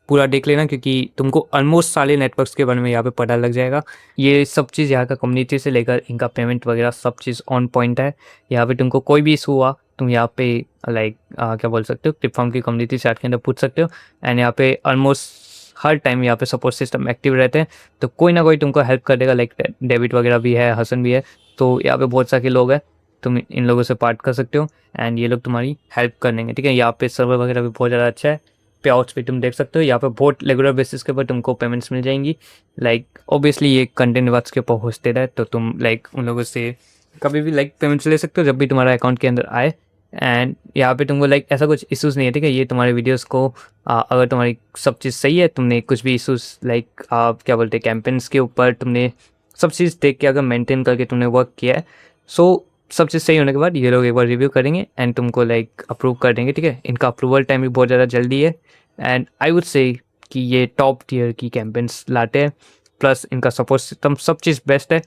पूरा देख लेना, क्योंकि तुमको ऑलमोस्ट सारे नेटवर्क्स के बारे में यहाँ पे पता लग जाएगा। ये सब चीज़ यहाँ का कम्युनिटी से लेकर इनका पेमेंट वगैरह सब चीज़ ऑन पॉइंट है। यहाँ पे तुमको कोई भी इशू हुआ, तुम यहाँ पे लाइक क्या बोल सकते हो, प्लेटफॉर्म की कम्युनिटी चैट के अंदर पूछ सकते हो। एंड यहाँ पे ऑलमोस्ट हर टाइम यहाँ पे सपोर्ट सिस्टम एक्टिव रहते हैं, तो कोई ना कोई तुमको हेल्प कर देगा। लाइक डेविड वगैरह भी है, हसन भी है, तो यहाँ पे बहुत सारे लोग हैं, तुम इन लोगों से बात कर सकते हो एंड ये लोग तुम्हारी हेल्प कर देंगे, ठीक है। यहाँ पे सर्वर वगैरह भी बहुत ज़्यादा अच्छा है, पे आउट्स भी तुम देख सकते हो। यहाँ पे बहुत रेगुलर बेसिस के ऊपर तुमको पेमेंट्स मिल जाएंगी। लाइक ऑब्वियसली ये कंटेंट वाच के ऊपर होस्टेड है, तो तुम लाइक उन लोगों से कभी भी लाइक पेमेंट्स ले सकते हो जब भी तुम्हारा अकाउंट के अंदर आए। एंड यहाँ पे तुमको लाइक ऐसा कुछ इशूज़ नहीं है, ठीक है। ये तुम्हारे वीडियोस को अगर तुम्हारी सब चीज़ सही है, तुमने कुछ भी इशूज़ लाइक क्या बोलते हैं कैंपेन्स के ऊपर तुमने सब चीज़ देख के अगर मेंटेन करके तुमने वर्क किया है, सो सब चीज़ सही होने के बाद ये लोग एक बार रिव्यू करेंगे एंड तुमको लाइक अप्रूव कर देंगे, ठीक है। इनका अप्रूवल टाइम भी बहुत ज़्यादा जल्दी है, एंड आई वुड से कि ये टॉप टियर की कैंपेन्स लाते हैं, प्लस इनका सपोर्ट सिस्टम सब चीज़ बेस्ट है।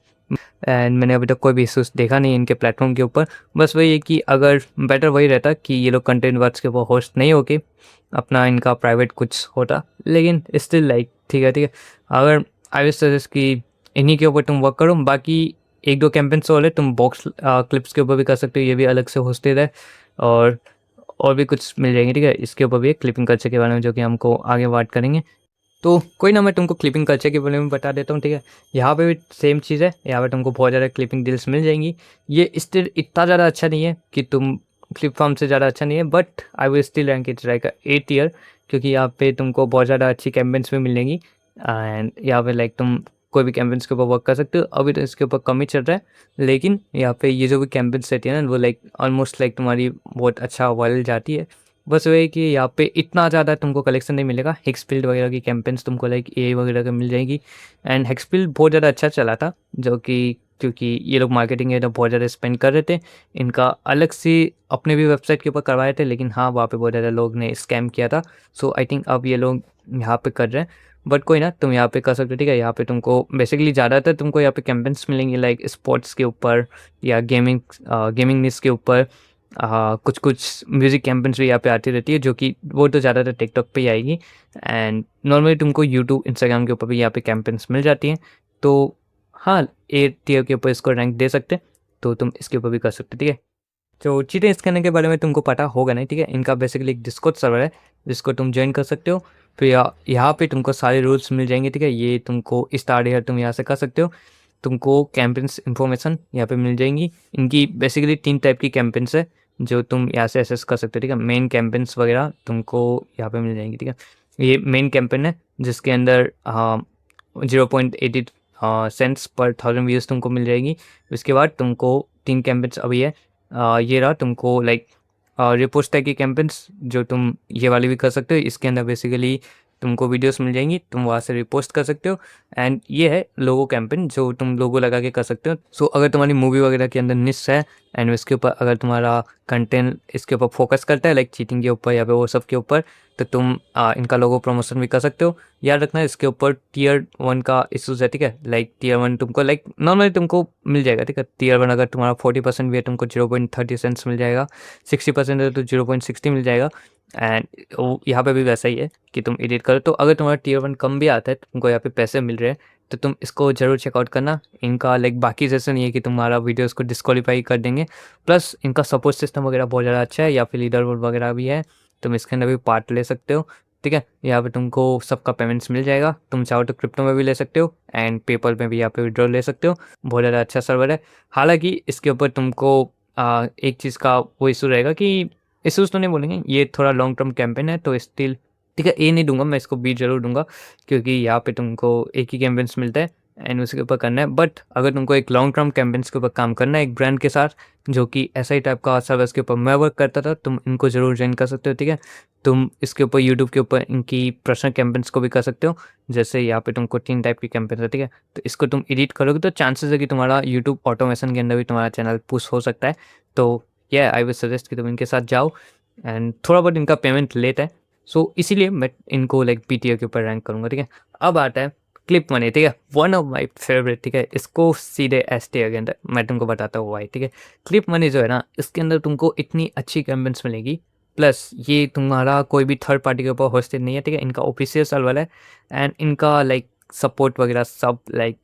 एंड मैंने अभी तक कोई भी इशूज़ देखा नहीं इनके प्लेटफॉर्म के ऊपर। बस वही है कि अगर बेटर वही रहता कि ये लोग कंटेंट वर्ड्स के ऊपर होस्ट नहीं होके अपना इनका प्राइवेट कुछ होता, लेकिन स्टिल लाइक ठीक है, ठीक है। अगर आई विल सजेस्ट कि इन्हीं के ऊपर तुम वर्क करो। बाकी 1-2 कैंपेन्स और है, तुम बॉक्स क्लिप्स के ऊपर भी कर सकते हो, ये भी अलग से होस्टेड है, और भी कुछ मिल जाएंगे, ठीक है। इसके ऊपर भी एक क्लिपिंग कल्चर के बारे में, जो कि हमको आगे बात करेंगे। तो कोई ना, मैं तुमको क्लिपिंग कल्चर के बारे में बता देता हूँ, ठीक है। यहाँ पे भी सेम चीज़ है, यहाँ पे तुमको बहुत ज़्यादा क्लिपिंग डील्स मिल जाएंगी। ये स्टिल इतना ज़्यादा अच्छा नहीं है कि तुम क्लिप फार्म से ज़्यादा अच्छा नहीं है, but I will still rank it like 8 tier, क्योंकि यहाँ पे तुमको बहुत ज़्यादा अच्छी कैंपेन्स भी मिलेंगी। एंड यहाँ पे लाइक तुम कोई भी कैंपेन्स के ऊपर वर्क कर सकते हो। अभी तो इसके ऊपर कम ही चल रहा है, लेकिन यहाँ पे ये जो भी कैंपेन्स रहती है ना, वो लाइक ऑलमोस्ट लाइक तुम्हारी बहुत अच्छा वायरल जाती है। बस वही कि यहाँ पे इतना ज़्यादा तुमको कलेक्शन नहीं मिलेगा। हेक्सफील्ड वगैरह की कैंपेन्स तुमको लाइक एआई वगैरह का मिल जाएगी, एंड हेक्सफील्ड बहुत ज़्यादा अच्छा चला था, जो कि क्योंकि ये लोग मार्केटिंग है तो बहुत ज़्यादा स्पेंड कर रहे थे। इनका अलग से अपने भी वेबसाइट के ऊपर करवाए थे, लेकिन हाँ वहाँ पे बहुत ज़्यादा लोग ने स्कैम किया था। सो आई थिंक अब ये लोग यहाँ पे कर रहे हैं, बट कोई ना, तुम यहाँ पे कर सकते हो, ठीक है। यहाँ पे तुमको बेसिकली ज़्यादातर तुमको यहाँ पे कैंपेन्स मिलेंगी लाइक स्पोर्ट्स के ऊपर या गेमिंग न्यूज़ के ऊपर, कुछ कुछ म्यूज़िक कैंपेन्स भी यहाँ पे आती रहती है, जो कि वो तो ज़्यादातर टिकटॉक पे ही आएगी। एंड नॉर्मली तुमको यूट्यूब, इंस्टाग्राम के ऊपर भी यहाँ पे कैंपेन्स मिल जाती हैं। तो हाँ, ए टियर के ऊपर इसको रैंक दे सकते हैं, तो तुम इसके ऊपर भी कर सकते हो, ठीक है। तो चीटिंग स्कैनर के बारे में तुमको पता होगा नहीं, ठीक है। इनका बेसिकली एक डिस्कॉर्ड सर्वर है जिसको तुम ज्वाइन कर सकते हो। फिर यहाँ पे तुमको सारे रूल्स मिल जाएंगे, ठीक है। ये तुमको स्टार्ट है, तुम यहाँ से कर सकते हो। तुमको कैंपेन्स इन्फॉर्मेशन यहाँ पे मिल जाएंगी। इनकी बेसिकली 3 टाइप की कैंपेन्स है जो तुम यहाँ से एसेस कर सकते हो, ठीक है। मेन कैंपेन्स वगैरह तुमको यहाँ पे मिल जाएंगी, ठीक है। ये मेन कैंपेन है जिसके अंदर 0.80 सेंट्स पर 1000 व्यूज़ तुमको मिल जाएगी। उसके बाद तुमको 3 कैंपेन्स अभी है। ये रहा तुमको लाइक रिपोस्ट टाइप की कैंपेन्स जो तुम ये वाली भी कर सकते हो। इसके अंदर बेसिकली तुमको वीडियोस मिल जाएंगी, तुम वहाँ से रिपोस्ट कर सकते हो। एंड ये है लोगो कैंपेन जो तुम लोगो लगा के कर सकते हो। सो अगर तुम्हारी मूवी वगैरह के अंदर निश है एंड इसके ऊपर अगर तुम्हारा कंटेंट इसके ऊपर फोकस करता है लाइक चीटिंग के ऊपर या फिर वो सब के ऊपर, तो तुम इनका लोगो प्रमोशन भी कर सकते हो। याद रखना इसके ऊपर टियर 1 का इशूज़ है, ठीक है। लाइक टियर 1 तुमको लाइक नॉर्मली तुमको मिल जाएगा, ठीक है। टियर 1 अगर तुम्हारा 40% भी है तुमको 0.30 सेंट्स मिल जाएगा, 60% है तो 0.60 मिल जाएगा। एंड यहाँ पे भी वैसा ही है कि तुम एडिट करो। तो अगर तुम्हारा टियर 1 कम भी आता है, तुमको यहाँ पे पैसे मिल रहे हैं, तो तुम इसको ज़रूर चेकआउट करना। इनका लाइक बाकी जैसे नहीं है कि तुम्हारा वीडियोस को डिस्क्वालीफाई कर देंगे। प्लस इनका सपोर्ट सिस्टम वगैरह बहुत ज़्यादा अच्छा है, या फिर लीडर बोर्ड वगैरह भी है, तुम इसके अंदर भी पार्ट ले सकते हो, ठीक है। यहाँ पे तुमको सबका पेमेंट्स मिल जाएगा। तुम चाहो तो क्रिप्टो में भी ले सकते हो एंड पेपल में भी यहाँ पे विड्रॉ ले सकते हो। बहुत ज़्यादा अच्छा सर्वर है। हालांकि इसके ऊपर तुमको एक चीज़ का वो इशू रहेगा कि इशूज़ तो नहीं बोलेंगे, ये थोड़ा लॉन्ग टर्म कैंपेन है तो स्टिल, ठीक है। ए नहीं दूंगा मैं, इसको बी जरूर दूंगा क्योंकि यहाँ पे तुमको एक ही कैंपेन्स मिलता है एंड उसके ऊपर करना है। बट अगर तुमको एक लॉन्ग टर्म कैंपेन्स के ऊपर काम करना है एक ब्रांड के साथ जो कि ऐसा ही टाइप का सर्विस के ऊपर मैं वर्क करता था, तुम इनको ज़रूर ज्वाइन कर सकते हो, ठीक है। तुम इसके ऊपर यूट्यूब के ऊपर इनकी पर्सनल कैंपेन्स को भी कर सकते हो। जैसे यहाँ पे तुमको 3 टाइप की कैंपेन्स है, ठीक है। तो इसको तुम एडिट करोगे तो चांसेस है कि तुम्हारा यूट्यूब ऑटोमेशन के अंदर भी तुम्हारा चैनल पुश हो सकता है। तो आई विल सजेस्ट कि तुम इनके साथ जाओ। एंड थोड़ा बहुत इनका पेमेंट लेट है, सो इसीलिए मैं इनको लाइक पीटीओ के ऊपर रैंक करूँगा, ठीक है। अब आता है क्लिप मनी, ठीक है। वन ऑफ माई फेवरेट, ठीक है। इसको सीधे एस टी के अंदर मैं तुमको बताता हूँ वाई, ठीक है। क्लिप मनी जो है ना, इसके अंदर तुमको इतनी अच्छी कैंपेन्स मिलेगी। प्लस ये तुम्हारा कोई भी थर्ड पार्टी के ऊपर होस्टेड नहीं है, ठीक है। इनका ऑफिशियल सर्वर है एंड इनका लाइक सपोर्ट वगैरह सब लाइक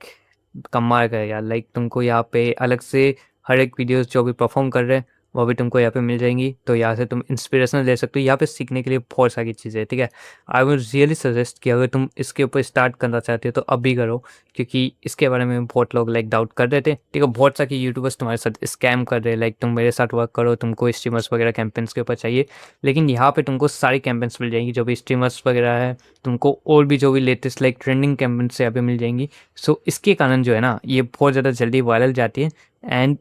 कमाल का है यार। लाइक तुमको यहाँ पे अलग से हर एक वीडियोस जो भी परफॉर्म कर रहे हैं वो भी तुमको यहाँ पे मिल जाएंगी। तो यहाँ से तुम इंस्पिरेशन ले सकते हो। यहाँ पे सीखने के लिए बहुत सारी चीज़ें हैं, ठीक है। आई विल रियली सजेस्ट कि अगर तुम इसके ऊपर स्टार्ट करना चाहते हो तो अभी करो, क्योंकि इसके बारे में बहुत लोग लाइक डाउट कर रहे थे, ठीक है। बहुत सारे यूट्यूबर्स तुम्हारे साथ स्कैम कर रहे हैं, लाइक तुम मेरे साथ वर्क करो, तुमको स्ट्रीमर्स वगैरह कैंपेन्स के ऊपर चाहिए। लेकिन यहाँ पे तुमको सारी कैंपेन्स मिल जाएंगी जो भी स्ट्रीमर्स वगैरह है, तुमको और भी जो भी लेटेस्ट लाइक ट्रेंडिंग कैंपेन्स यहाँ पे मिल जाएंगी। सो इसके कारण जो है ना, ये बहुत ज़्यादा जल्दी वायरल जाती है। एंड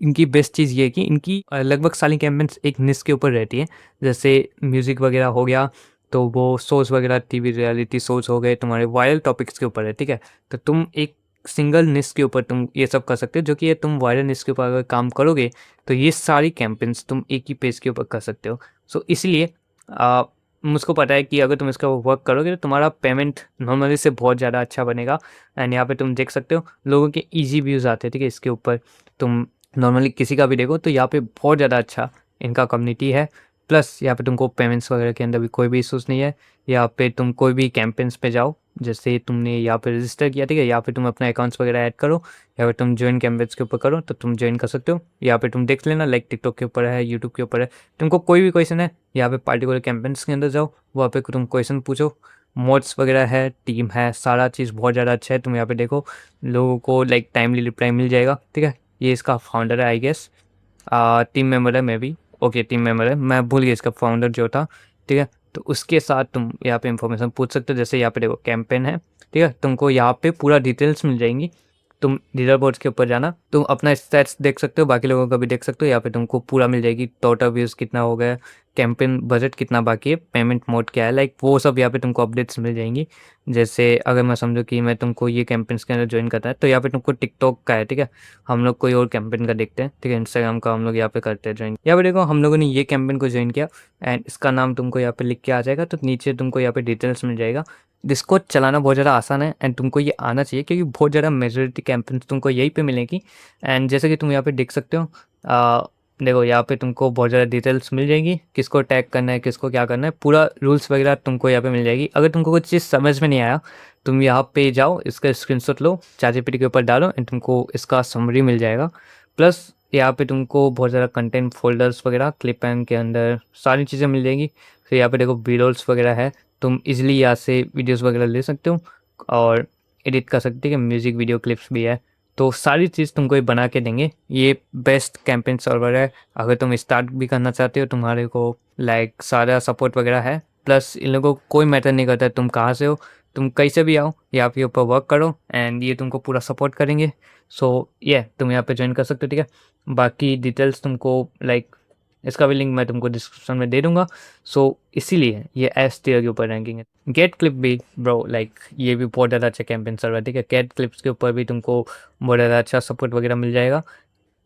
इनकी बेस्ट चीज़ ये है कि इनकी लगभग सारी कैंपेन्स एक निश के ऊपर रहती हैं। जैसे म्यूज़िक वगैरह हो गया तो वो शोज़ वगैरह, टीवी रियलिटी शोज़ हो गए, तुम्हारे वायरल टॉपिक्स के ऊपर है, ठीक है। तो तुम एक सिंगल निश के ऊपर तुम ये सब कर सकते हो, जो कि ये तुम वायरल निश के ऊपर अगर काम करोगे तो ये सारी कैंपेन्स तुम एक ही पेज के ऊपर कर सकते हो। सो इसलिए मुझको पता है कि अगर तुम इसका वर्क करोगे तो तुम्हारा पेमेंट नॉर्मली से बहुत ज़्यादा अच्छा बनेगा। एंड यहाँ पे तुम देख सकते हो लोगों के ईजी व्यूज़ आते हैं, ठीक है। इसके ऊपर तुम नॉर्मली किसी का भी देखो तो यहाँ पे बहुत ज़्यादा अच्छा इनका कम्युनिटी है। प्लस यहाँ पे तुमको पेमेंट्स वगैरह के अंदर भी कोई भी इशूज़ नहीं है। यहाँ पे तुम कोई भी कैंपेन्स पे जाओ, जैसे तुमने यहाँ पे रजिस्टर किया, ठीक है। यहाँ पे तुम अपना अकाउंट्स वगैरह ऐड करो, यहाँ पे तुम ज्वाइन कैंपेन्स के ऊपर करो तो तुम ज्वाइन कर सकते हो। यहाँ पे तुम देख लेना लाइक टिकटॉक के ऊपर है, यूट्यूब के ऊपर है। तुमको कोई भी क्वेश्चन है यहाँ पे पार्टिकुलर कैंपेन्स के अंदर जाओ, वहाँ पे तुम क्वेश्चन पूछो। मोड्स वगैरह है, टीम है, सारा चीज़ बहुत ज़्यादा अच्छा है। तुम यहाँ पे देखो लोगों को लाइक टाइमली रिप्लाई मिल जाएगा, ठीक है। ये इसका फाउंडर है आई गेस, टीम मेंबर है may be, okay team member है, मैं भूल गया इसका फाउंडर जो था, ठीक है। तो उसके साथ तुम यहाँ पे इंफॉर्मेशन पूछ सकते हो। जैसे यहाँ पे देखो कैंपेन है, ठीक है। तुमको यहाँ पे पूरा डिटेल्स मिल जाएंगी। तुम लीडर बोर्ड्स के ऊपर जाना, तुम अपना स्टैट्स देख सकते हो, बाकी लोगों का भी देख सकते हो। यहाँ पे तुमको पूरा मिल जाएगी, टोटल व्यूज़ कितना हो गया, कैंपेन बजट कितना बाकी है, पेमेंट मोड क्या है, लाइक वो सब यहाँ पे तुमको अपडेट्स मिल जाएंगी। जैसे अगर मैं समझूँ कि मैं तुमको ये कैंपेन्स के अंदर ज्वाइन करता है तो यहाँ पे तुमको टिकटॉक का है, ठीक है। हम लोग कोई और कैंपेन का देखते हैं, ठीक है। इंस्टाग्राम का हम लोग यहाँ पे करते हैं ज्वाइन। यहाँ पे देखो हम लोगों ने ये कैंपेन को ज्वाइन किया एंड इसका नाम तुमको यहाँ पे लिख के आ जाएगा। तो नीचे तुमको यहाँ पे डिटेल्स मिल जाएगा। जिसको चलाना बहुत ज़्यादा आसान है एंड तुमको ये आना चाहिए क्योंकि बहुत ज़्यादा मेजोरिटी कैंपेन्स तुमको यहीं पे मिलेगी। एंड जैसे कि तुम यहाँ पे देख सकते हो देखो यहाँ पे तुमको बहुत ज़्यादा डिटेल्स मिल जाएगी, किसको टैग करना है, किसको क्या करना है, पूरा रूल्स वगैरह तुमको यहाँ पे मिल जाएगी। अगर तुमको कुछ चीज़ समझ में नहीं आया, तुम यहाँ पे जाओ, इसका स्क्रीनशॉट लो, ChatGPT के ऊपर डालो एंड तुमको इसका समरी मिल जाएगा। प्लस यहाँ पे तुमको बहुत ज़्यादा कंटेंट फोल्डर्स वगैरह क्लिप एंड के अंदर सारी चीज़ें मिल जाएंगी। फिर यहाँ पे देखो बी-रोल्स वगैरह है, तुम इजीली यहाँ से वीडियोस वगैरह ले सकते हो और एडिट कर सकते हो, म्यूज़िक वीडियो क्लिप्स भी है। तो सारी चीज़ तुमको ये बना के देंगे। ये बेस्ट कैंपेन सर्वर है। अगर तुम स्टार्ट भी करना चाहते हो, तुम्हारे को लाइक सारा सपोर्ट वगैरह है। प्लस इन लोगों को कोई मैटर नहीं करता है तुम कहाँ से हो, तुम कहीं से भी आओ, यहाँ पे ऊपर वर्क करो एंड ये तुमको पूरा सपोर्ट करेंगे। सो ये तुम यहाँ पे ज्वाइन कर सकते हो, ठीक है। बाकी डिटेल्स तुमको लाइक इसका भी लिंक मैं तुमको डिस्क्रिप्शन में दे दूंगा। सो इसीलिए ये एस टियर के ऊपर रैंकिंग है। गेट क्लिप भी ब्रो लाइक ये भी बहुत ज़्यादा अच्छा कैंपेन सर्वर है, ठीक है। गेट क्लिप्स के ऊपर भी तुमको बहुत ज़्यादा अच्छा सपोर्ट वगैरह मिल जाएगा।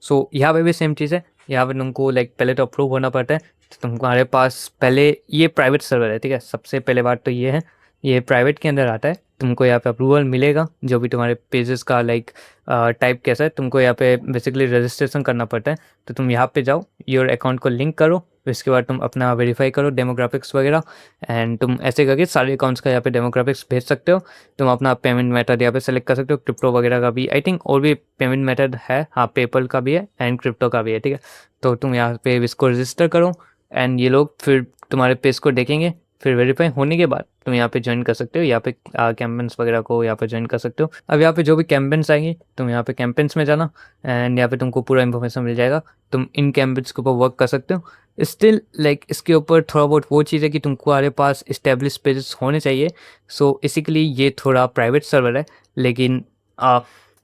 सो यहाँ पे भी सेम चीज़ है, यहाँ पे तुमको लाइक पहले तो अप्रूव होना पड़ता है। तो तुम्हारे पास पहले ये प्राइवेट सर्वर है, ठीक है। सबसे पहले बात तो ये है, ये प्राइवेट के अंदर आता है। तुमको यहाँ पे अप्रूवल मिलेगा, जो भी तुम्हारे पेजेस का लाइक टाइप कैसा है, तुमको यहाँ पे बेसिकली रजिस्ट्रेशन करना पड़ता है। तो तुम यहाँ पे जाओ, योर अकाउंट को लिंक करो, इसके बाद तुम अपना वेरीफाई करो डेमोग्राफिक्स वगैरह एंड तुम ऐसे करके सारे अकाउंट्स का यहाँ पे डेमोग्राफिक्स भेज सकते हो। तुम अपना पेमेंट मेथड यहाँ पे सेलेक्ट कर सकते हो, क्रिप्टो वगैरह का भी आई थिंक और भी पेमेंट मेथड है, हाँ पेपल का भी है एंड क्रिप्टो का भी है, ठीक है। तो तुम यहाँ पे इसको रजिस्टर करो एंड ये लोग फिर तुम्हारे पेज को देखेंगे। फिर वेरीफाई होने के बाद तुम यहाँ पे ज्वाइन कर सकते हो, यहाँ पे कैंपेन्स वगैरह को यहाँ पे ज्वाइन कर सकते हो। अब यहाँ पे जो भी कैंपेन्स आएंगे तुम यहाँ पे कैंपेन्स में जाना एंड यहाँ पे तुमको पूरा इन्फॉर्मेशन मिल जाएगा। तुम इन कैंपेन्स के ऊपर वर्क कर सकते हो। स्टिल लाइक इसके ऊपर थोड़ा बहुत वो चीज़ है कि तुम्हारे पास इस्टेब्लिश पेजेस होने चाहिए। सो इसी के लिए ये थोड़ा प्राइवेट सर्वर है, लेकिन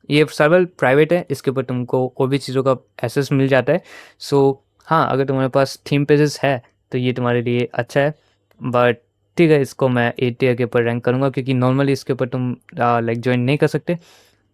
ये सर्वर प्राइवेट है, इसके ऊपर तुमको कोई भी चीज़ों का एक्सेस मिल जाता है। सो हाँ, अगर तुम्हारे पास थीम पेजेस है तो ये तुम्हारे लिए अच्छा है। बट ठीक है, इसको मैं ए टियर के ऊपर रैंक करूँगा, क्योंकि नॉर्मली इसके ऊपर तुम लाइक ज्वाइन नहीं कर सकते।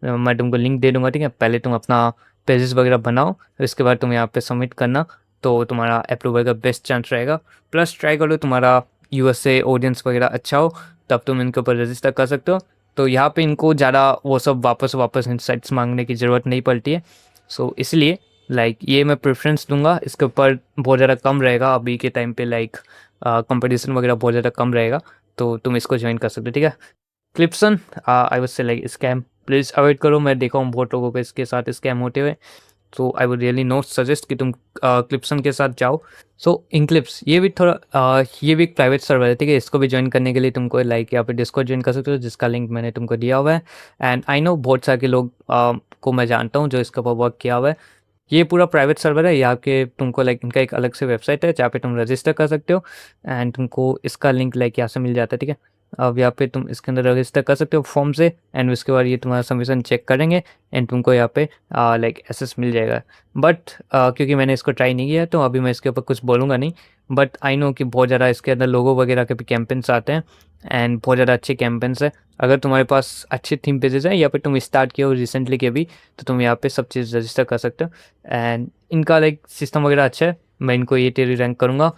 मैं तुमको लिंक दे दूँगा, ठीक है। पहले तुम अपना पेजेस वगैरह बनाओ, इसके बाद तुम यहाँ पे सबमिट करना, तो तुम्हारा अप्रूवल का बेस्ट चांस रहेगा। प्लस ट्राई करो तुम्हारा यूएसए ऑडियंस वगैरह अच्छा हो, तब तुम इनके ऊपर रजिस्टर कर सकते हो। तो यहाँ पे इनको ज़्यादा वो सब वापस इंसाइट्स मांगने की ज़रूरत नहीं पड़ती है। सो इसलिए लाइक ये मैं प्रेफरेंस दूंगा, इसके ऊपर बहुत ज़्यादा कम रहेगा अभी के टाइम पे, लाइक कंपटीशन वगैरह बहुत ज़्यादा कम रहेगा, तो तुम इसको ज्वाइन कर सकते हो, ठीक है। क्लिप्सन I would say like scam please avoid करो। मैं देखा हूँ बहुत लोगों को इसके साथ स्कैम होते हुए, तो I would really not suggest कि तुम क्लिप्सन के साथ जाओ। सो इनक्लिप्स ये भी थोड़ा ये भी एक प्राइवेट सर्वर है, ठीक है। इसको भी ज्वाइन करने के लिए तुमको लाइक यहाँ पे डिस्कॉर्ड ज्वाइन कर सकते हो, जिसका लिंक मैंने तुमको दिया हुआ है। एंड आई नो बहुत सारे लोग को मैं जानता हूँ जो इसके ऊपर वर्क किया हुआ है। ये पूरा प्राइवेट सर्वर है, यहाँ के तुमको लाइक इनका एक अलग से वेबसाइट है जहाँ पे तुम रजिस्टर कर सकते हो एंड तुमको इसका लिंक लाइक यहाँ से मिल जाता है, ठीक है। अब यहाँ पे तुम इसके अंदर रजिस्टर कर सकते हो फॉर्म से एंड उसके बाद ये तुम्हारा सबमिशन चेक करेंगे एंड तुमको यहाँ पे लाइक एसेस मिल जाएगा। बट क्योंकि मैंने इसको ट्राई नहीं किया तो अभी मैं इसके ऊपर कुछ बोलूँगा नहीं। बट आई नो कि बहुत ज़्यादा इसके अंदर लोगो वगैरह के भी कैंपेन्स आते हैं एंड बहुत ज़्यादा अच्छे कैंपेन्स है। अगर तुम्हारे पास अच्छे थीम पेजेस हैं या फिर तुम स्टार्ट किए हो रिसेंटली के भी, तो तुम यहाँ पे सब चीज़ रजिस्टर कर सकते हो एंड इनका लाइक सिस्टम वगैरह अच्छा है। मैं इनको ये टेरी रैंक करूँगा।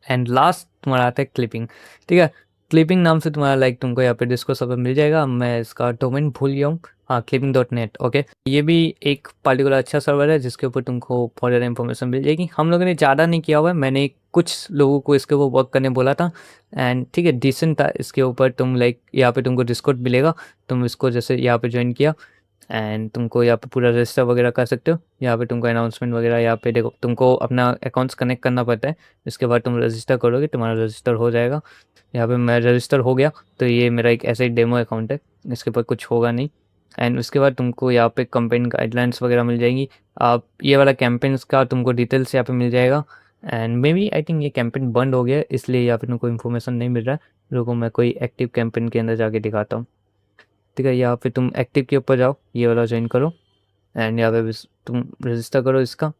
एंड लास्ट तुम्हारा आता है क्लिपिंग, ठीक है। क्लिपिंग नाम से तुम्हारा लाइक तुमको यहाँ पे डिस्को सब मिल जाएगा। मैं इसका डोमेन भूल गया हूँ, हाँ clipping.net, ओके। ये भी एक पार्टिकुलर अच्छा सर्वर है जिसके ऊपर तुमको बहुत ज़्यादा इन्फॉर्मेशन मिल जाएगी। हम लोगों ने ज़्यादा नहीं किया हुआ है, मैंने कुछ लोगों को इसके ऊपर वर्क करने बोला था एंड ठीक है डिसेंट था इसके ऊपर। तुम लाइक यहाँ पे तुमको डिस्कॉर्ड मिलेगा, तुम इसको जैसे यहाँ पे ज्वाइन किया एंड तुमको यहाँ पे पूरा रजिस्टर वगैरह कर सकते हो। यहाँ पे तुमको अनाउंसमेंट वगैरह यहाँ पे देखो, तुमको अपना अकाउंट्स कनेक्ट करना पड़ता है, इसके बाद तुम रजिस्टर करोगे, तुम्हारा रजिस्टर हो जाएगा। यहाँ पे मैं रजिस्टर हो गया, तो ये मेरा एक ऐसा ही डेमो अकाउंट है, इसके ऊपर कुछ होगा नहीं। एंड उसके बाद तुमको यहाँ पे कैंपेन गाइडलाइंस वगैरह मिल जाएंगी। आप ये वाला कैंपेन्स का तुमको डिटेल्स यहाँ पे मिल जाएगा and maybe I think ये कैंपेन बंद हो गया है, इसलिए यहाँ पे तुमको इन्फॉर्मेशन नहीं मिल रहा है। रुको मैं कोई एक्टिव कैंपेन के अंदर जाके दिखाता हूँ, ठीक है। यहाँ पे तुम एक्टिव के ऊपर जाओ, ये वाला ज्वाइन करो एंड यहाँ पे तुम रजिस्टर करो इसका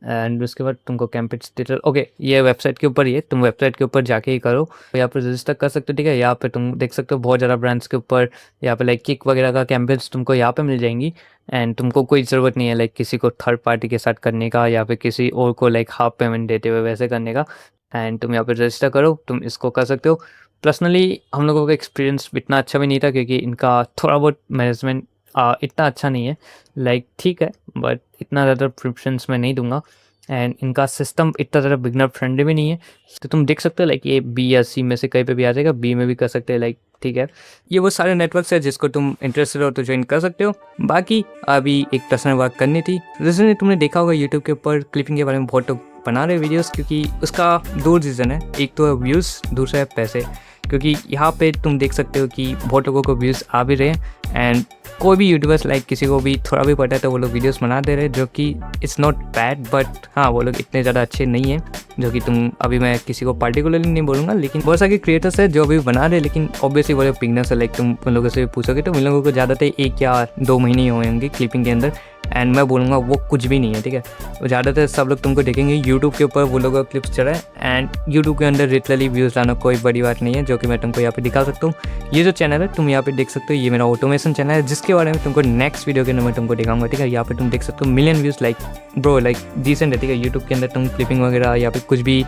एंड उसके बाद तुमको कैंपेन डिटेल, ओके ये वेबसाइट के ऊपर ही है, तुम वेबसाइट के ऊपर जाके ही करो। यहाँ पे रजिस्टर कर सकते हो, ठीक है। यहाँ पे तुम देख सकते हो बहुत ज़्यादा ब्रांड्स के ऊपर यहाँ पे लाइक किक वगैरह का कैंपेन्स तुमको यहाँ पे मिल जाएंगी एंड तुमको कोई ज़रूरत नहीं है लाइक किसी को थर्ड पार्टी के साथ करने का या फिर किसी और को लाइक हाफ पेमेंट देते हुए वैसे करने का। एंड तुम यहाँ पे रजिस्टर करो, तुम इसको कर सकते हो। पर्सनली हम लोगों का एक्सपीरियंस इतना अच्छा भी नहीं था, क्योंकि इनका थोड़ा बहुत मैनेजमेंट इतना अच्छा नहीं है, लाइक ठीक है बट इतना ज़्यादा प्रेफरेंस मैं नहीं दूंगा। एंड इनका सिस्टम इतना ज़्यादा बिगनर फ्रेंडली भी नहीं है। तो तुम देख सकते हो लाइक ये बी या सी में से कहीं पे भी आ जाएगा, बी में भी कर सकते हैं लाइक, ठीक है। ये वो सारे नेटवर्क्स है जिसको तुम इंटरेस्टेड हो तो ज्वाइन कर सकते हो। बाकी अभी एक पर्सनल वर्क करनी थी। रिजन तुमने देखा होगा यूट्यूब के ऊपर क्लिपिंग के बारे में बहुत लोग बना रहे वीडियोस, क्योंकि उसका दो रीज़न है, एक तो है व्यूज़, दूसरा है पैसे। क्योंकि यहाँ पे तुम देख सकते हो कि बहुत लोगों को व्यूज़ आ भी रहे हैं एंड कोई भी यूट्यूबर्स लाइक किसी को भी थोड़ा भी पता है तो वो लोग वीडियोस बना दे रहे हैं, जो कि इट्स नॉट बैड, बट हाँ वो लोग इतने ज़्यादा अच्छे नहीं हैं। जो कि तुम अभी मैं किसी को पार्टिकुलरली नहीं बोलूँगा, लेकिन बहुत सारे क्रिएटर्स हैं जो अभी बना रहे हैं, लेकिन ऑब्वियसली वो लोग बिगनर्स है। लाइक तुम उन लोगों से पूछोगे तो उन लोगों को ज़्यादातर 1 या 2 महीने ही हुए होंगे क्लिपिंग के अंदर, एंड मैं बोलूँगा वो कुछ भी नहीं है, ठीक है। वो ज़्यादातर सब लोग तुमको देखेंगे यूट्यूब के ऊपर वो लोग का क्लिप्स चला है एंड यूट्यूब के अंदर लिटरली व्यूज़ लाना कोई बड़ी बात नहीं है, जो कि मैं तुमको यहाँ पे दिखा सकता हूँ। ये जो चैनल है तुम यहाँ पे देख सकते हो, ये मेरा ऑटोमेशन चैनल है, जिसके बारे में तुमको नेक्स्ट वीडियो के अंदर मैं तुमको दिखाऊंगा, ठीक है। यहाँ पे तुम देख सकते हो million views, like bro like decent है, ठीक है। यूट्यूब के अंदर तुम क्लिपिंग वगैरह या फिर कुछ भी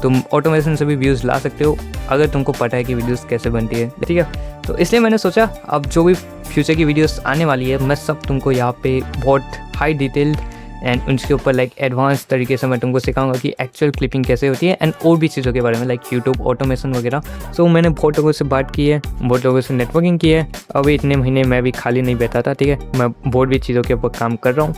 तुम ऑटोमेशन से भी व्यूज़ ला सकते हो, अगर तुमको पता है कि वीडियोस कैसे बनती है, ठीक है। तो इसलिए मैंने सोचा अब जो भी फ्यूचर की वीडियोस आने वाली है मैं सब तुमको यहाँ पे बहुत हाई डिटेल्ड एंड उनके ऊपर लाइक एडवांस तरीके से मैं तुमको सिखाऊंगा कि एक्चुअल क्लिपिंग कैसे होती है एंड और भी चीज़ों के बारे में लाइक यूट्यूब ऑटोमेशन वगैरह। सो मैंने बहुत लोगों से बात की है, बहुत लोगों से नेटवर्किंग की है। अभी इतने महीने मैं भी खाली नहीं बैठा था, ठीक है। मैं बहुत भी चीज़ों के ऊपर काम कर रहा हूँ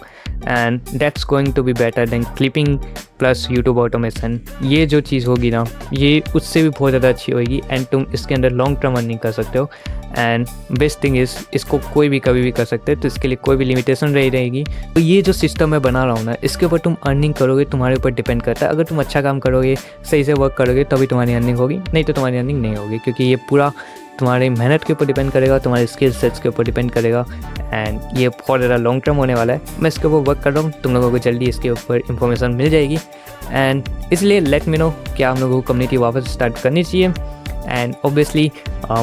and that's going to be better than clipping plus YouTube automation. ये जो चीज़ होगी ना ये उससे भी बहुत ज़्यादा अच्छी होगी एंड तुम इसके अंदर लॉन्ग टर्म अर्निंग कर सकते हो। एंड बेस्ट थिंग इज़ इसको कोई भी कभी भी कर सकते हैं, तो इसके लिए कोई भी लिमिटेशन नहीं रहेगी। तो ये जो सिस्टम मैं बना रहा हूँ ना इसके ऊपर तुम अर्निंग करोगे, तुम्हारे ऊपर डिपेंड करता है। अगर तुम अच्छा काम करोगे, सही से वर्क करोगे तभी तुम्हारी अर्निंग होगी, नहीं तो तुम्हारी अर्निंग नहीं होगी, क्योंकि ये पूरा तुम्हारी मेहनत के ऊपर डिपेंड करेगा, तुम्हारे स्किल सेट्स के ऊपर डिपेंड करेगा एंड ये बहुत ज़्यादा लॉन्ग टर्म होने वाला है। मैं इसके ऊपर वर्क कर रहा हूँ, तुम लोगों को जल्दी इसके ऊपर इंफॉर्मेशन मिल जाएगी एंड इसलिए लेट मी नो क्या हम लोगों को कम्युनिटी वापस स्टार्ट करनी चाहिए एंड ऑब्वियसली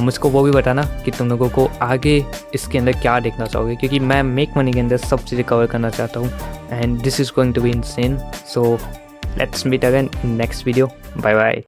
मुझको वो भी बताना कि तुम लोगों को आगे इसके अंदर क्या देखना चाहोगे, क्योंकि मैं मेक मनी के अंदर सब चीज़ें कवर करना चाहता हूँ and this is going to be insane. So let's meet again in next video, bye bye.